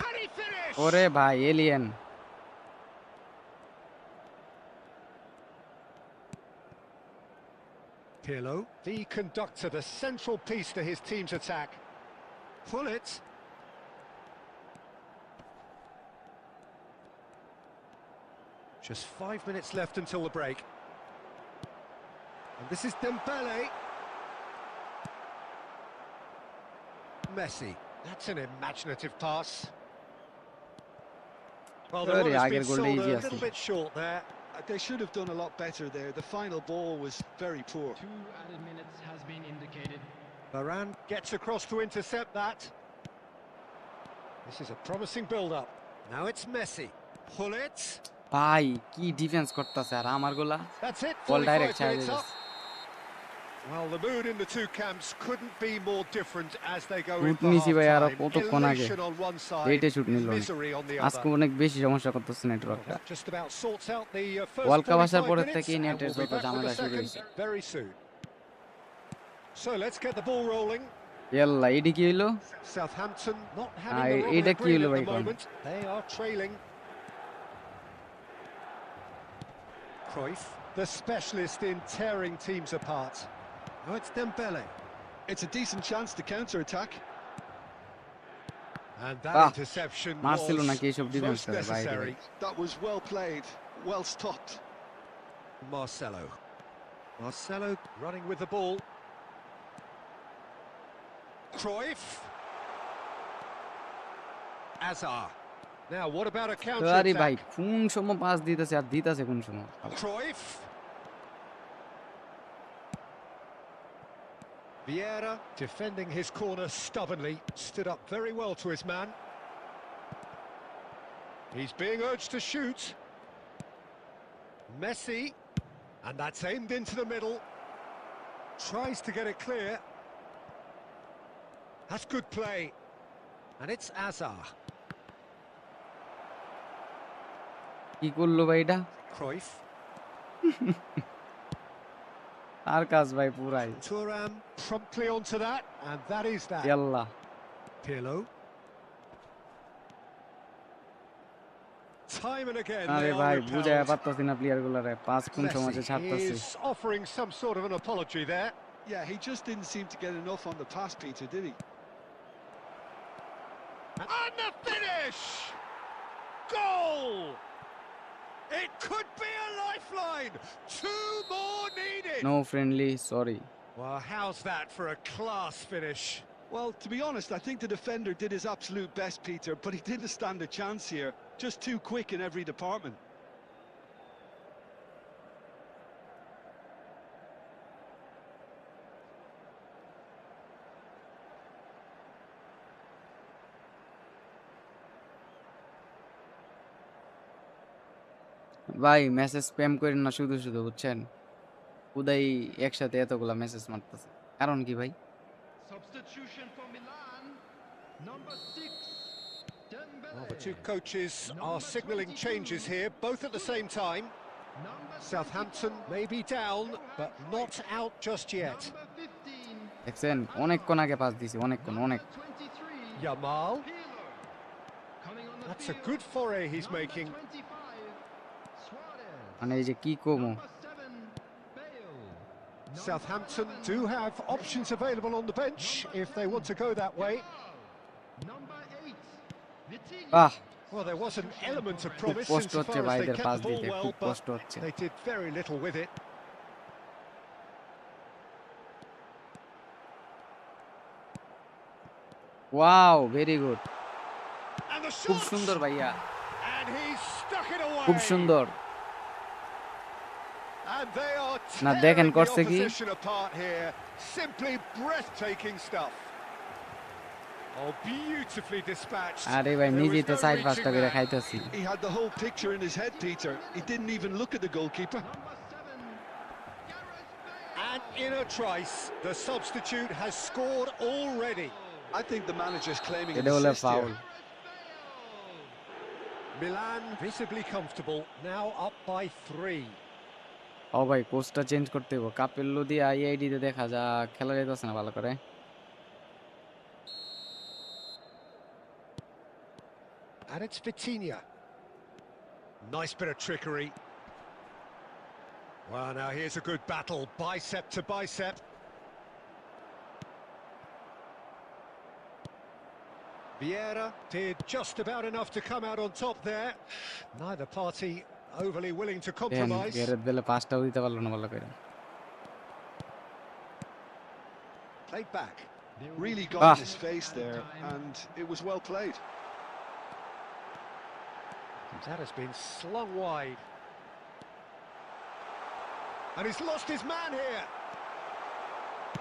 Can he finish? ওরে ভাই alien. Pirlo, the conductor, the central piece to his team's attack. Hullet. Just 5 minutes left until the break. And this is Dembele. Messi. That's an imaginative pass. Well, the Sorry, one has আগের been গোলটা sold easy a আছে। little bit short there. They should have done a lot better there. The final ball was very poor. 2 added minutes has been indicated. Varane gets across to intercept that. This is a promising build-up. Now it's Messi. Hullet. ভাই কি defence করতেছে আর আমার গোলা That's it. Ball direct 45 ছাড়ে minutes up. দিয়েছে Well, the mood in the two camps couldn't be more different as they go in shoot for নিছি ভাই আরো half-time. কতক্ষণ আগে Elation on one side, রেটে শুট নিল misery on the আজকে other. অনেক বেশি সমস্যা করতেছে নেটওয়ার্কটা That just about sorts out the first world cup আসার 45 পরের minutes, থেকেই and নেটের we'll be যত back with ঝামেলা the শুরু second হয়েছে very soon. So let's get the ball rolling. ইয়াল্লা এডি কি হইলো Southampton not Ah, having the এটা Robin কি green হলো at ভাই the কোন? moment. They are trailing. Cruyff, the specialist in tearing teams apart. Now it's Dembele. It's a decent chance to counter-attack. And that Ah, interception মারছিল was নাকি এইসব defence most করে বাইরে necessary. That was well played, well stopped. Marcelo. Marcelo running with the ball. Cruyff. Azar. Now, what about a আরে ভাই counter-attack? কোন সময় pass দিতেছে আর দিতেছে কোন সময় Cruyff. Vieira defending his corner stubbornly, stood up very well to his man. He's being urged to shoot. Messi, and that's aimed into the middle. Tries to get it clear. That's good play. And it's Azar. কি করলো ভাই এটা Cruyff. আর কাজ ভাই পুরাই Thuram promptly onto that, and that is that. ইয়াল্লা Pirlo. Time and again আরে they are ভাই বুঝায় repelled. পারতাছি না প্লেয়ার গুলারে পাঁচ কোন সমাজে Messi ছাড়তাছি is offering some sort of an apology there. Yeah, he just didn't seem to get enough on the pass, Peter, did he? And the finish! Goal! It could be a lifeline. Two more needed. No friendly sorry Well, how's that for a class finish? Well, to be honest, I think the defender did his absolute best, Peter, but he didn't stand a chance here. Just too quick in every department. ভাই message spam করেন না শুধু শুধু বুঝছেন উদয় একসাথে এতগুলা message মারতেছে কারণ কি ভাই Substitution for Milan. Number 6. Dembele. Well, the two coaches are signalling changes here, both at the same time. Number Southampton may be down, but not out just yet. Number 15. দেখছেন অনেকক্ষণ আগে পাস দিছি অনেকক্ষণ অনেক 23. Yamal. Pirlo. Coming on the That's a field. good foray he's Number making. 25. Suarez. মানে এই যে কি কমো Number 7. Bale. Number Southampton 11, do have options available on the bench if they want to go that way. Number 8. Vitinha. Ah Well, there was an element of খুব promise কষ্ট insofar হচ্ছে as they ভাইদের kept pass the ball দিতে well, খুব but কষ্ট হচ্ছে they did very little with it. Wow very good And the খুব shot! সুন্দর ভাইয়া And he stuck it away. খুব সুন্দর And they are না tearing দেখেন the করছে কি opposition apart here. Simply breathtaking stuff. Oh, beautifully dispatched. আরে ভাই There নিজেই was তো no সাইড reaching পাঁচটা করে that. খাইতেছি He had the whole picture in his head, Peter. He didn't even look at the goalkeeper. Number 7. Gareth Bale. And in a trice, the substitute has scored already. I think the manager's claiming an এটা হলো assist foul here. Milan visibly comfortable, now up by 3. ও ভাই কোচটা change করতে হবে কাপের লদি IID তে দেখা যা খেলা যাইতেছে না ভালো করে And it's Vitinha. Nice bit of trickery. Well, now here's a good battle, bicep to bicep. Vieira did just about enough to come out on top there. Neither party overly willing to then compromise. গেরেত বেলে পাঁচটাও দিতে পারলো না ভালো করে Played back. Really got in his face there, and it was well played. That has been slung wide. And he's lost his man here.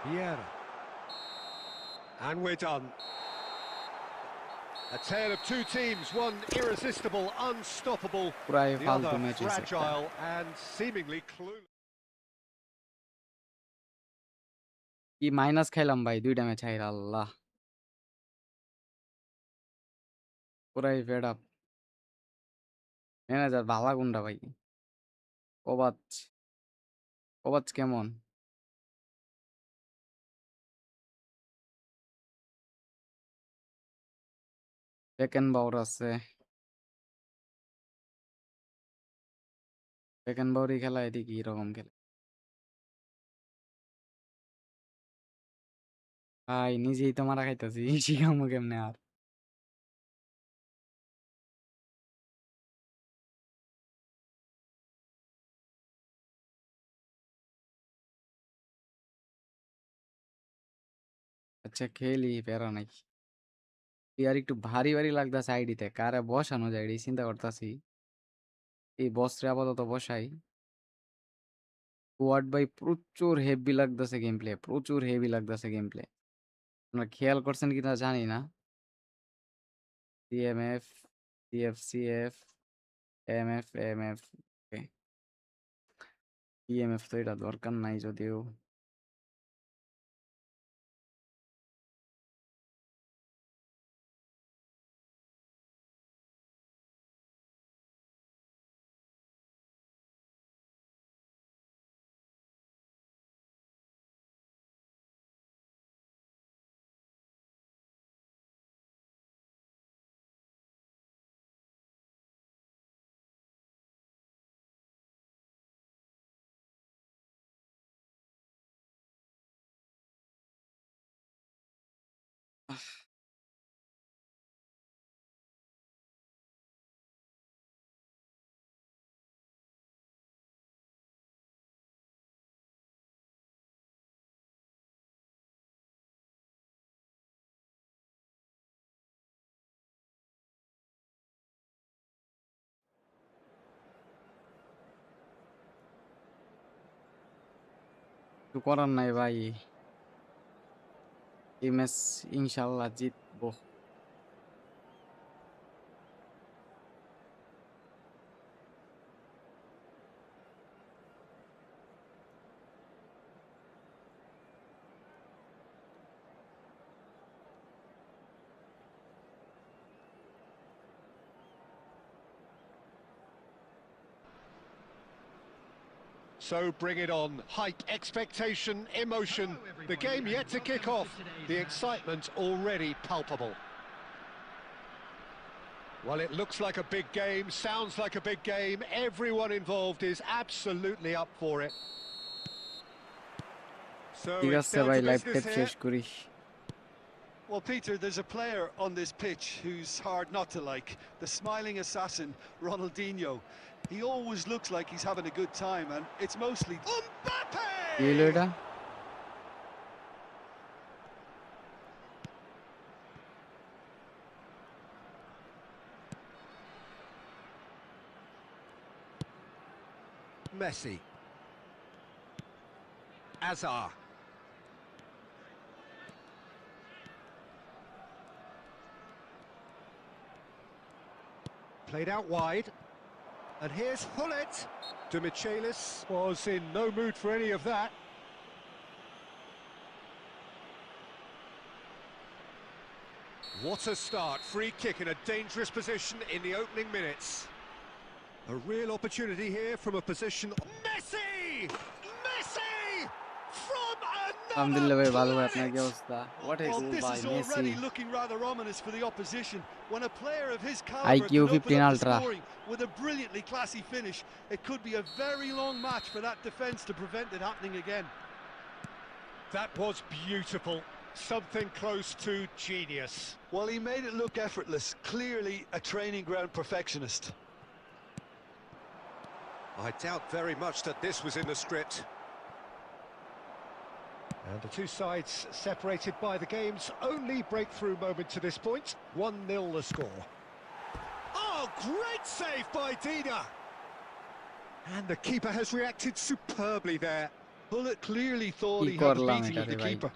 Vieira. And we're done. A tale of two teams, one irresistible, unstoppable, পুরাই the ফালতু other match হইছে একটা। fragile and seemingly clueless. কি minus খাইলাম ভাই 2টা match হাইরা আল্লাহ। পুরাই fed up. Manager ভালা গুন্ডা ভাই। কোবাচ কোবাচ কেমন? বেকেন বাউর আছে। বেকেন বাউরি খেলা এদিকে এরকম খেলে। ভাই নিজেই তো মারা খাইতেছি শিখামু কেমনে আর। আচ্ছা খেলি প্যারা নাই। আর একটু ভারী ভারী লাগতেছে আইডিতে কারে বসানো যায় এটাই চিন্তা করতেছি। এই বসরে আপাতত বসাই। কোয়াড ভাই প্রচুর হেভি লাগতেছে গেম প্লে, প্রচুর হেভি লাগতেছে গেম প্লে। আপনারা খেয়াল করছেন কিনা জানি না। সিএমএফ সিএফ এমএফ ওকে। ইএমএফ তো এটা দরকার নাই যদিও। কিছু করার নাই ভাই। এই ম্যাচ ইনশাল্লাহ জিতবো। So bring it on. Hype, expectation, emotion. The game yet to kick off. The excitement already palpable. Well, it looks like a big game, sounds like a big game. Everyone involved is absolutely up for it. So ঠিক it's আছে down ভাই to live business tape here. শেষ করি। Well, Peter, there's a player on this pitch who's hard not to like. The smiling assassin, Ronaldinho. He always looks like he's having a good time, and it's mostly কি হইলো Mbappe! এটা? Messi. Azar. Played out wide. And here's Hullet. De Michelis was in no mood for any of that. What a start. Free kick in a dangerous position in the opening minutes. A real opportunity here from a position... Messi! Messi! From আলহামদুলিল্লাহ ভাই ভালো ভাই another আপনার কি planet! অবস্থা? What a Well, goal this by is Messi. already looking rather ominous for the opposition. When a player of his caliber IQOO can open 15 up the Ultra. scoring with a brilliantly classy finish, it could be a very long match for that defence to prevent it happening again. That was beautiful. Something close to genius. Well, he made it look effortless. Clearly a training ground perfectionist. I doubt very much that this was in the script. And the two sides separated by the game's only breakthrough moment to this point. 1-0 the score. Oh, great save by Dina! And the keeper has reacted superbly there. Bullet clearly thought কি he had the করলাম beating এটা of রে the ভাই। keeper.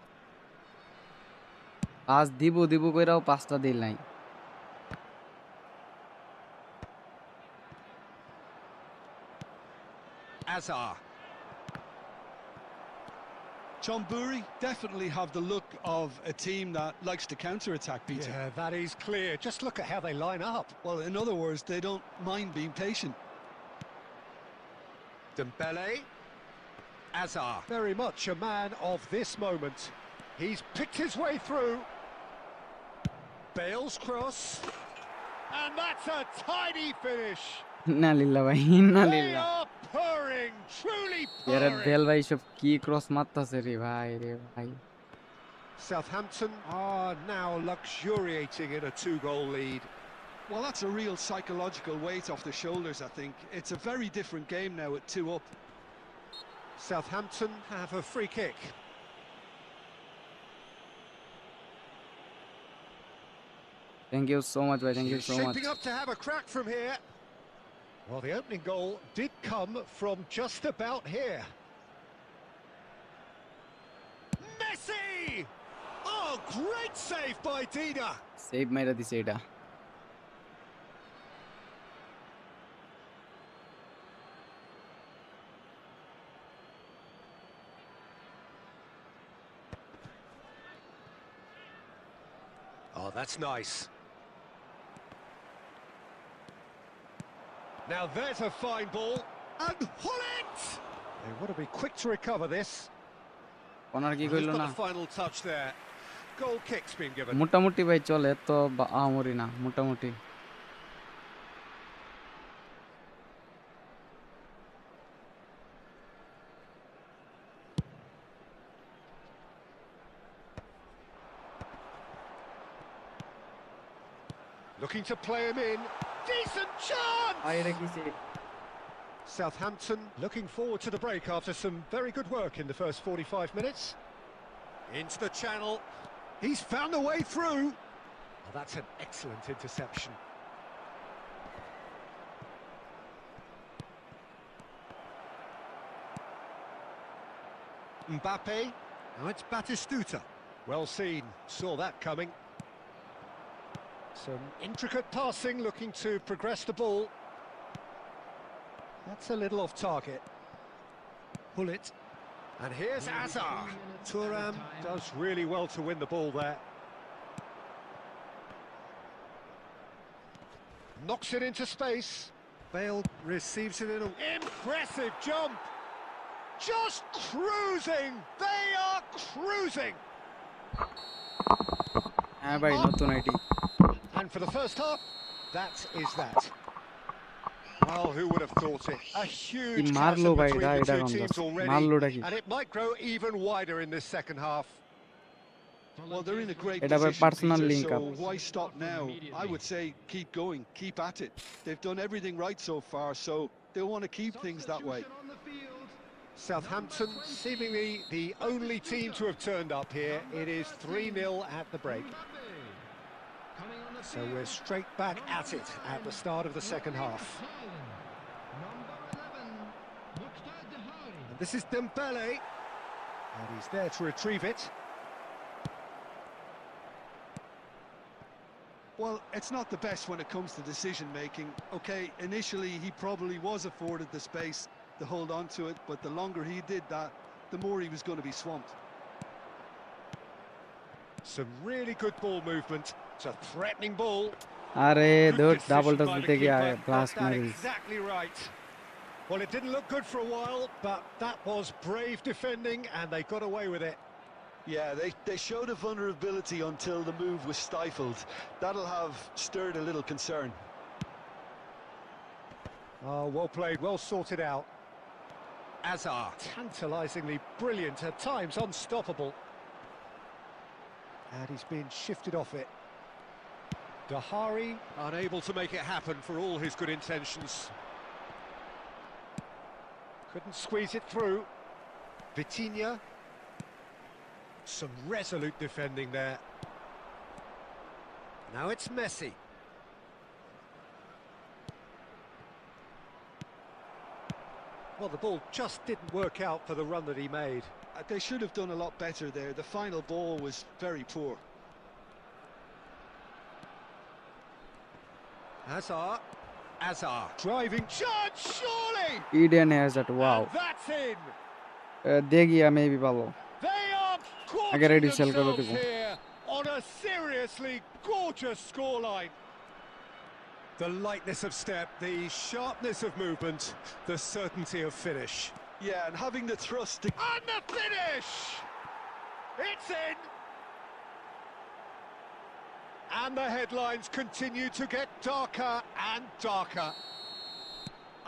Pass দিব কইরাও পাসটা দিল নাই। Azar. John Burry definitely have the look of a team that likes to counter-attack, Peter. Yeah, that is clear. Just look at how they line up. Well, in other words, they don't mind being patient. Dembele. Azar. Very much a man of this moment. He's picked his way through. Bale's cross. And that's a tidy finish. ইন্না লিল্লাহ ভাই, ইন্না They লিল্লাহ। are purring, truly Gareth purring. Bale ভাই সব কি cross মারতাছে রে ভাই রে ভাই। Southampton are now luxuriating in a 2-goal lead. Well, that's a real psychological weight off their shoulders, I think. It's a very different game now at 2 up. Southampton have a free kick. Thank you so much ভাই, thank you so much. Shaping up to have a crack from here. Well, the opening goal did come from just about here. Messi! Oh, great save by Dina. Save মাইরা দিছে এটা। Oh, that's nice. Now there's a fine ball. And Hullet! They want to be quick to recover this. Corner কি Who's কইলো got না? the final touch there? Goal kick's been given. মোটামুটি ভাই চলে, তো আমরি না, মোটামুটি। Looking to play him in. Decent chance! আইরে কিছে? Southampton looking forward to the break after some very good work in the first 45 minutes. Into the channel. He's found a way through. Oh, that's an excellent interception. Mbappe. Now it's Batistuta. Well seen. Saw that coming. Some intricate passing, looking to progress the ball. That's a little off target. Pull it. And here's Azar. Thuram does really well to win the ball there. Knocks it into space. Bale receives it in a... Impressive jump! Just cruising! They are cruising! হ্যাঁ ভাই, নতুন ID. And for the first half, that is that. Well, who would have thought it? A huge মারলো chasm ভাই, between এটা the two এটা teams already, মারলোটা কি? and it might grow even wider in this second half. Well, they're in a great এটা ভাই position, personal Peter, link so up. why stop now? I would say keep going, keep at it. They've done everything right so far, so they'll want to keep things that way. Substitution on the field. Southampton seemingly the only team to have turned up here. It is 3-0 at the break. Mbappe. Coming on the So field. we're straight back at it at the start of the second half. Number 11, Mukhtar Dahari. And this is Dembele, and he's there to retrieve it. Well, it's not the best when it comes to decision making. Okay, initially he probably was afforded the space to hold on to it, but the longer he did that, the more he was going to be swamped. Some really good ball movement. It's a threatening ball. আরে Good ধর decision double touch by the দিতে গিয়ে keeper. Blast Got that মারি দিছে। exactly right. Well, it didn't look good for a while, but that was brave defending, and they got away with it. Yeah, they showed a vulnerability until the move was stifled. That'll have stirred a little concern. Oh, well played, well sorted out. Azar, tantalisingly brilliant, at times unstoppable. And he's been shifted off it. Dahari, unable to make it happen for all his good intentions. Couldn't squeeze it through. Vitinha. Some resolute defending there. Now it's Messi. Well, the ball just didn't work out for the run that he made. They should have done a lot better there. The final ball was very poor. Azar driving chance, surely! Eden Hazard, wow. And that's in! দে গিয়া maybe ভালো। They are আগে gorging ready sell করে themselves দেবো। here on a seriously gorgeous scoreline. The lightness of step, the sharpness of movement, the certainty of finish. Yeah, and having the thrust. And the finish! It's in! And the headlines continue to get darker and darker.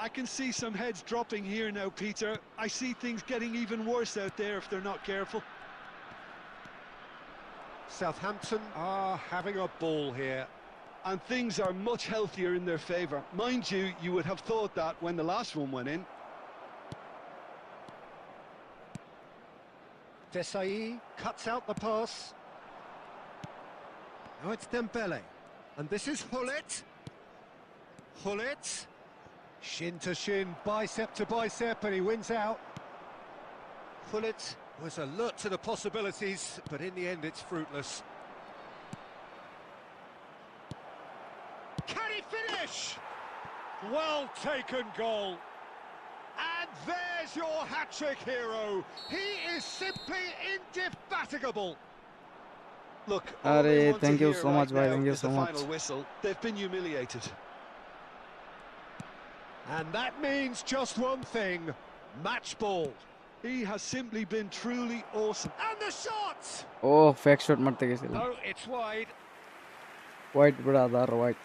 I can see some heads dropping here now, Peter. I see things getting even worse out there if they're not careful. Southampton are having a ball here. And things are much healthier in their favour. Mind you, you would have thought that when the last one went in. Deschamps cuts out the pass. Now it's Dembele. And this is Hullet. Hullet. Shin to shin, bicep to bicep, and he wins out. Hullet was alert to the possibilities, but in the end it's fruitless. Can he finish? Well taken goal. And there's your hat-trick hero. He is simply indefatigable. Look, all they want thank to you hear so much, right bhai. now Thank you is so the much. final whistle. They've been humiliated. And that means just one thing, match ball. He has simply been truly awesome. And the shot! ও fake shot মারতে গেছিলাম। Oh, it's wide. Wide brother wide.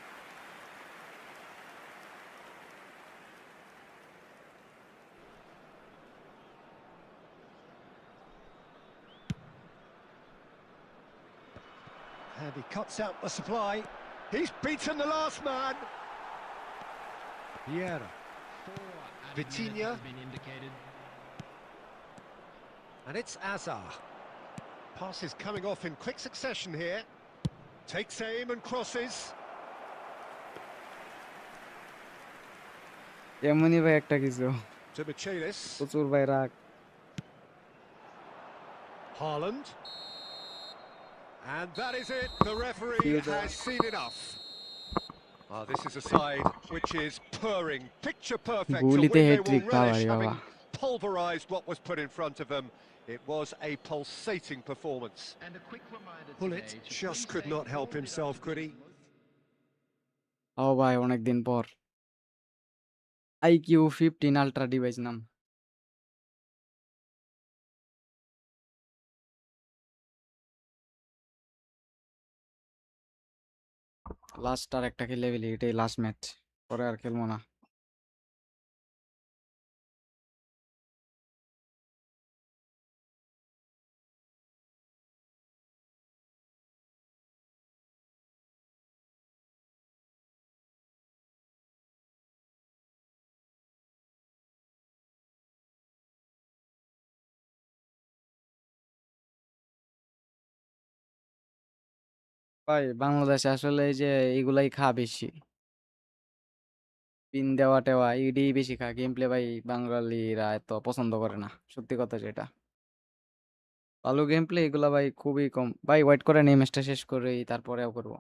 And he cuts out the supply. He's beaten the last man. Vieira. Vitinha. And it's Azar. Pass is coming off in quick succession here. Takes aim and crosses. এমনই ভাই একটা কিছু। To Michelis. প্রচুর ভাই রাগ। Haaland. And that is it. The referee has seen enough. This is a side which is purring, picture perfect to win. গুলিতে They hat trick will relish বাবা রে having বাবা। pulverised what was put in front of them. It was a pulsating performance. And a quick reminder Hullet today to just please could take not help all himself, could he? ও ভাই অনেকদিন পর। IQOO 15 ultra device নাম। Last আর একটা খেলে ফেলি, এটাই last match, পরে আর খেলবো না। ভাই বাংলাদেশে আসলে এই যে এগুলাই খা বেশি, পিন দেওয়া টেওয়া ইডি বেশি খা, গেম প্লে ভাই বাঙালিরা এত পছন্দ করে না, সত্যি কথা যেটা। ভালো গেম প্লে এগুলা ভাই খুবই কম। ভাই ওয়েট করে এই ম্যাচটা শেষ করেই তারপরেও করবো।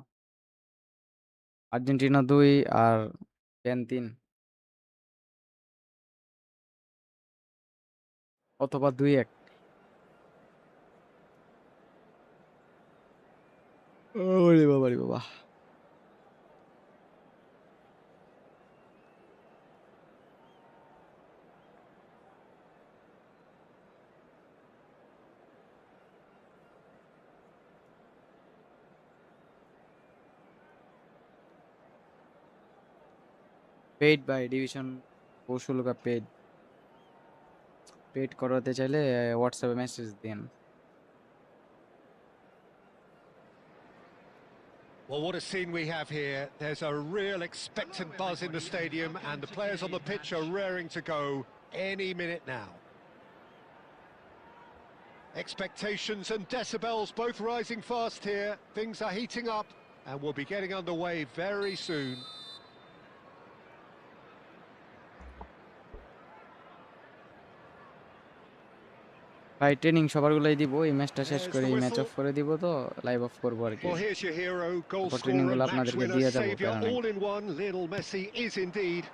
আর্জেন্টিনা 2 আর স্পেন 3 অথবা 2-1। ওরে বাবা রে বাবা। পেইড ভাই ডিভিশন কৌশল কা পেইড। পেইড করাতে চাইলে হোয়াটসঅ্যাপে মেসেজ দিন। Well, what a scene we have here. There's a real expectant buzz in the stadium, and the players on the pitch are raring to go any minute now. Expectations and decibels both rising fast here. Things are heating up, and we'll be getting underway very soon. ভাই training সবারগুলাই দিব, এই ম্যাচটা শেষ There's করে the এই match whistle. Of করে দিব, তো লাইভ অফ করবো আর কি। Well, here's your hero, goal তারপর ট্রেনিং scorer, গুলো match আপনাদেরকে winner, দিয়ে যাবো, saviour, প্যারা নাই। all in one. Lionel Messi is indeed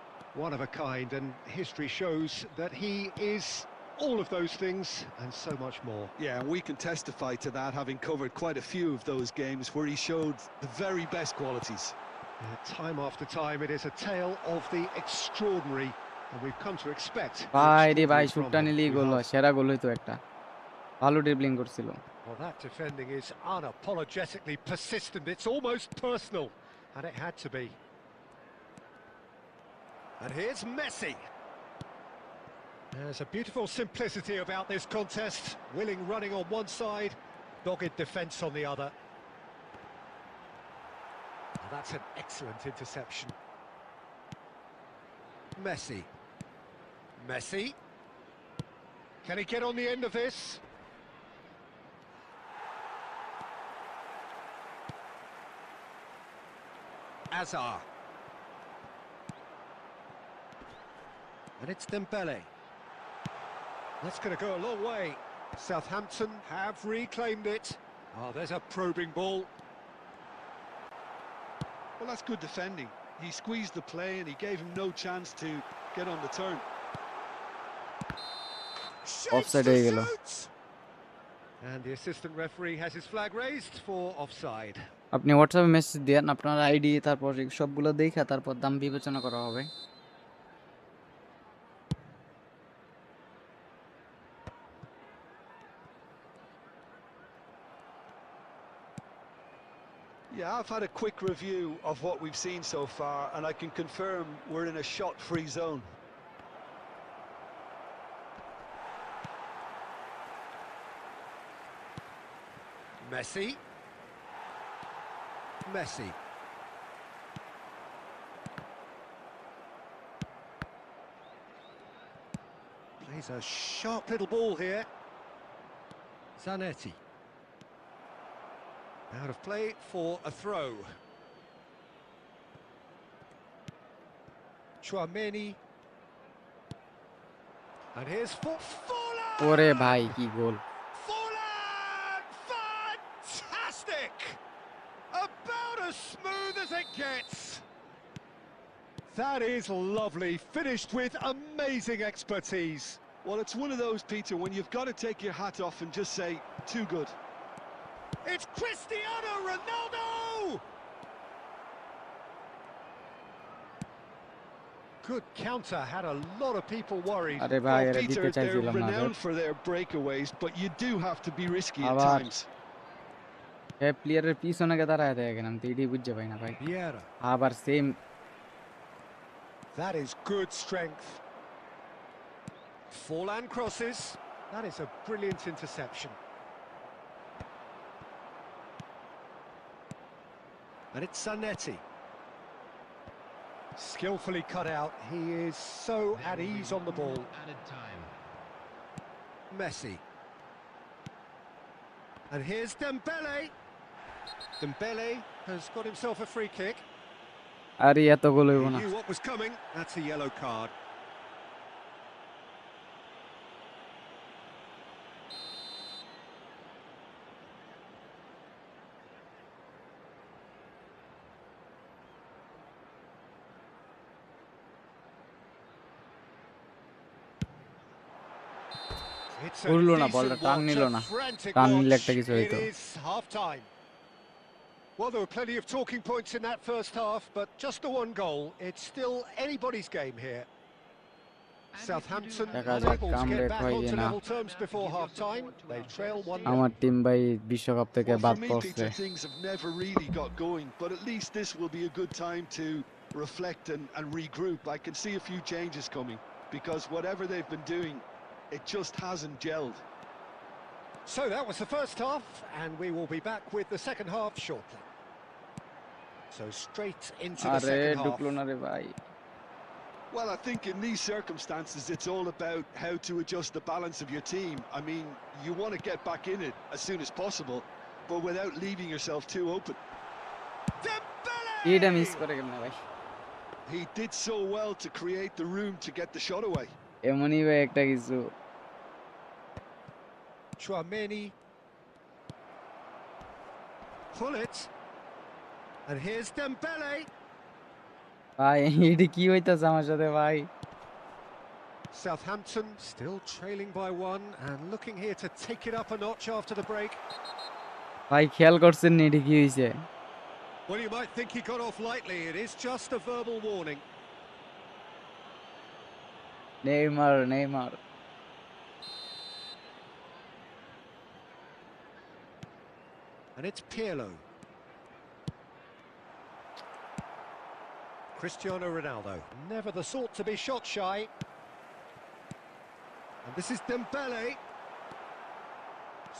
one of a kind, and history shows that he is all of those things and so much more. Yeah, and we can testify to that, having covered quite a few of those games where he showed the very best qualities. Time after time, it is a tale of the extraordinary, and we've come to expect the ভাই রে ভাই, extraordinary from শুটটা him. নিলেই We goal have. হয়, সেরা গোল হইতো একটা, ভালো dribbling করছিল। Well, that defending is unapologetically persistent. It's almost personal, and it had to be. And here's Messi. There's a beautiful simplicity about this contest. Willing running on one side, dogged defence on the other. Well, that's an excellent interception. Messi. Messi. Can he get on the end of this? Azar. And it's Dembele. That's going to go a long way. Southampton have reclaimed it. Oh, there's a probing ball. Well, that's good defending. He squeezed the play and he gave him no chance to get on the turn. Offside হয়ে গেল। And the assistant referee has his flag raised for offside. আপনি হোয়াটসঅ্যাপে message দেন আপনার ID, তারপর সবগুলো দেখা তারপর দাম বিবেচনা করা হবে। Yeah, I've had a quick review of what we've seen so far, and I can confirm we're in a shot-free zone. Messi. Messi. Plays a sharp little ball here. Zanetti. Out of play for a throw. Chouameni. And here's Forlan! ওরে ভাই কি গোল! Forlan! Fantastic! About as smooth as it gets. That is lovely, finished with amazing expertise. Well, it's one of those, Peter, when you've got to take your hat off and just say, too good. It's Cristiano Ronaldo! Good counter, had a lot of people worried. আরে ভাই, Well, এরা Peter, দিতে they're চাইছিলাম না। renowned for their breakaways, but you do have to be risky at আবার times. এই প্লেয়ারের পিছনে কে দাঁড়ায় থাকে কেন, আমি তো এটাই বুঝতে পাই না ভাই। Vieira. আবার same. That is good strength. Forlan crosses. That is a brilliant interception. And it's Zanetti. Skillfully cut out. He is so at ease on the ball. Added time. Messi. And here's Dembele. Dembele has got himself a free kick. আরে এত গোল He হইব না। knew what was coming. That's a yellow card. It's a উড়লো না, decent বলটা টান watch, নিল a না। frantic টান নিলে watch. একটা কিছু It হইতো। is half time. Well, there were plenty of talking points in that first half, but just the one goal. It's still anybody's game here. Southampton দেখা যাক unable to come get back back হয় onto কিনা। level terms before half time. They trail 1-0. আমার team ভাই বিশ্বকাপ থেকে Well, বাদ for me, পড়ছে। Peter, things have never really got going, but at least this will be a good time to reflect and regroup. I can see a few changes coming, because whatever they've been doing, it just hasn't gelled. So that was the first half, and we will be back with the second half shortly. So straight into the আরে second half. ঢুকলো না রে ভাই। Well, I think in these circumstances, it's all about how to adjust the balance of your team. I mean, you want to get back in it as soon as possible, but without leaving yourself too open. এটা miss করে কেমনে ভাই? He did so well to create the room to get the shot away. এমনই ভাই একটা কিছু। Chouameni. Pull it. And here's Dembele. ভাই এটি কি হইতাছে আমার সাথে ভাই? Southampton still trailing by one and looking here to take it up a notch after the break. ভাই খেয়াল করছেন নি এটি কি হইছে? Well, you might think he got off lightly. It is just a verbal warning. Neymar And it's Pirlo. Cristiano Ronaldo. Never the sort to be shot shy. And this is Dembele.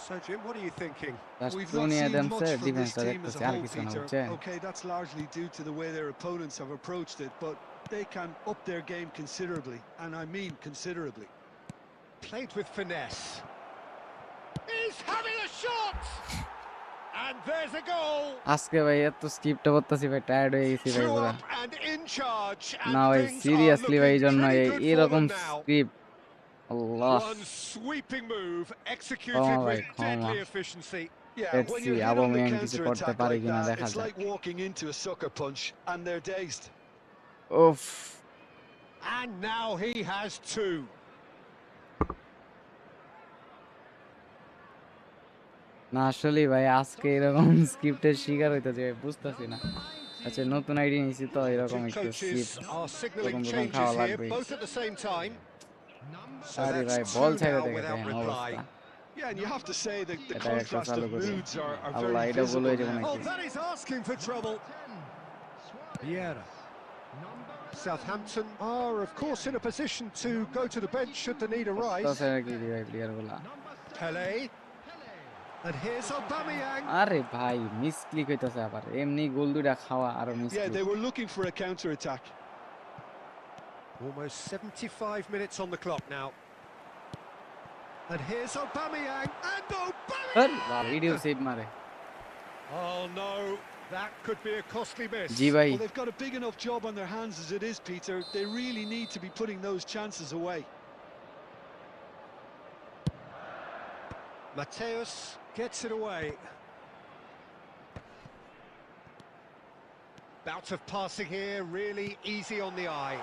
So, Jim, what are you thinking? That's We've not Tony seen Adams much from defense this team as a আর whole, কিছু না Peter. হচ্ছে। Okay, that's largely due to the way their opponents have approached it, but they can up their game considerably, and I mean considerably. Played with finesse. He's having a shot! And there's a goal! আজকে ভাই এত স্কিপটা করতেছি ভাই, tired হয়ে গেছি ভাই Two পুরা। up and in charge, and না ভাই things are সিরিয়াসলি ভাই এই looking জন্য pretty good for এরকম them now. স্ক্রিপ্ট আল্লাহ One sweeping move executed ক্ষমা ভাই with ক্ষমা। deadly efficiency. Yeah, Let's when see, you're hit on the আবামিয়াং কিছু করতে counter-attack পারে like কিনা that, দেখা it's যাক। like walking into a sucker punch, and they're dazed. উফ And now he has two. না আসলে ভাই আজকে এরকম স্ক্রিপ্টের শিকার হইতেছে ভাই, বুঝতেছি না। আচ্ছা নতুন আইডি নিয়েছি তো এরকম Two একটু coaches স্ক্রিপ্ট are signalling প্রথম changes খাওয়া here, লাগবেই। both at the same time. So আরে that's ভাই two বল ছাইড়া now দেখে without দেখেন reply. অবস্থা। Yeah, and you have to say that the এটা একটা contrast চালু of করি। moods are আল্লাহ very এটা বলে visible যাবো now. Oh, নাকি? that is asking for trouble. Vieira. Southampton are, of course, in a position to go to the bench should the need arise. তাছাড়া কি রে ভাই প্লেয়ার গুলা? Pele. And here's Aubameyang. আরে ভাই মিস ক্লিক হইতাছে আবার, এমনি গোল দুইটা খাওয়া আর miss Yeah, click. they were looking for a counter-attack. Almost 75 minutes on the clock now. And here's Aubameyang. And Aubameyang! Video save মারে। Oh no, that could be a costly miss. জি ভাই Well, they've got a big enough job on their hands as it is, Peter. They really need to be putting those chances away. Mateus gets it away. Bout of passing here, really easy on the eye.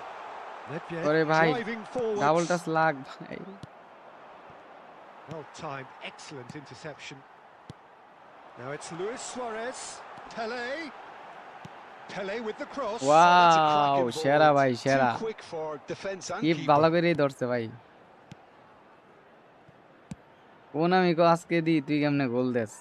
Nedved ওরে ভাই driving forwards. Double touch লাগ ভাই। Well timed, excellent interception. Now it's Luis Suarez. Pele. Pele with the cross. That's a wow cracking ball. সেরা ভাই Too সেরা। quick for defence and কি ভালো keeper. করেই ধরছে ভাই। কোন আমি কো আজকে দি তুই কেমনে গোল দেস?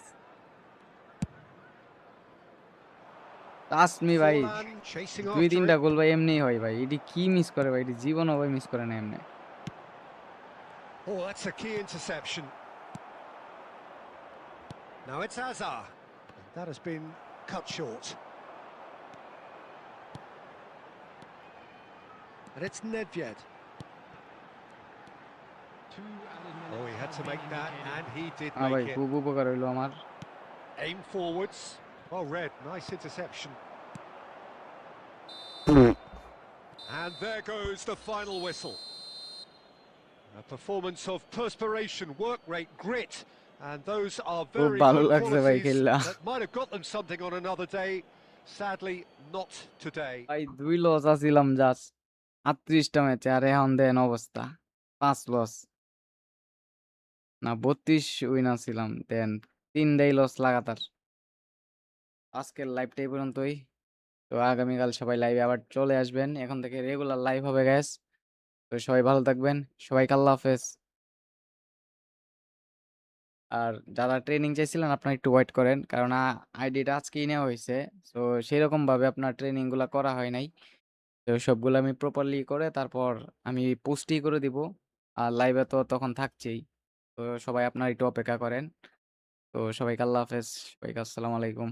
ট্রাস্ট মি ভাই Forlan chasing দুই after তিনটা it. গোল ভাই এমনিই হয় ভাই, এটি কি মিস করে ভাই, এটি জীবনও ভাই মিস করে না এমনি। Oh, that's a key interception. Now it's Hazard. That has been cut short. And it's Nedved. Oh, he had to make that, and he did ভাই make it. খুব উপকার হইলো আমার। Aim forwards. Well read, nice interception. And there goes the final whistle. A performance of perspiration, work rate, grit, and those are very ভালো good লাগছে ভাই qualities খেললা। that might have got them something on another day. Sadly, not today. ভাই 2 loss আছিলাম just 38টা ম্যাচে, আর এখন দেন অবস্থা 5 loss না 32 win আছিলাম, দেন 3টাই loss লাগাতার। আজকের লাইভটা এই পর্যন্তই। তো আগামীকাল সবাই লাইভে আবার চলে আসবেন, এখন থেকে রেগুলার লাইভ হবে গাইস। তো সবাই ভালো থাকবেন, সবাইকে আল্লাহ হাফেজ। আর যারা ট্রেনিং চাইছিলেন আপনারা একটু ওয়েট করেন, কারণ আইডিটা আজকেই নেওয়া হয়েছে। সো সেরকম ভাবে আপনার ট্রেনিংগুলো করা হয় নাই। তো সবগুলো আমি প্রপারলি করে তারপর আমি পোস্টই করে দিব, আর লাইভে তো তখন থাকছেই। তো সবাই আপনারা একটু অপেক্ষা করেন। তো সবাইকে আল্লাহ হাফেজ, সবাইকে আসসালামু আলাইকুম।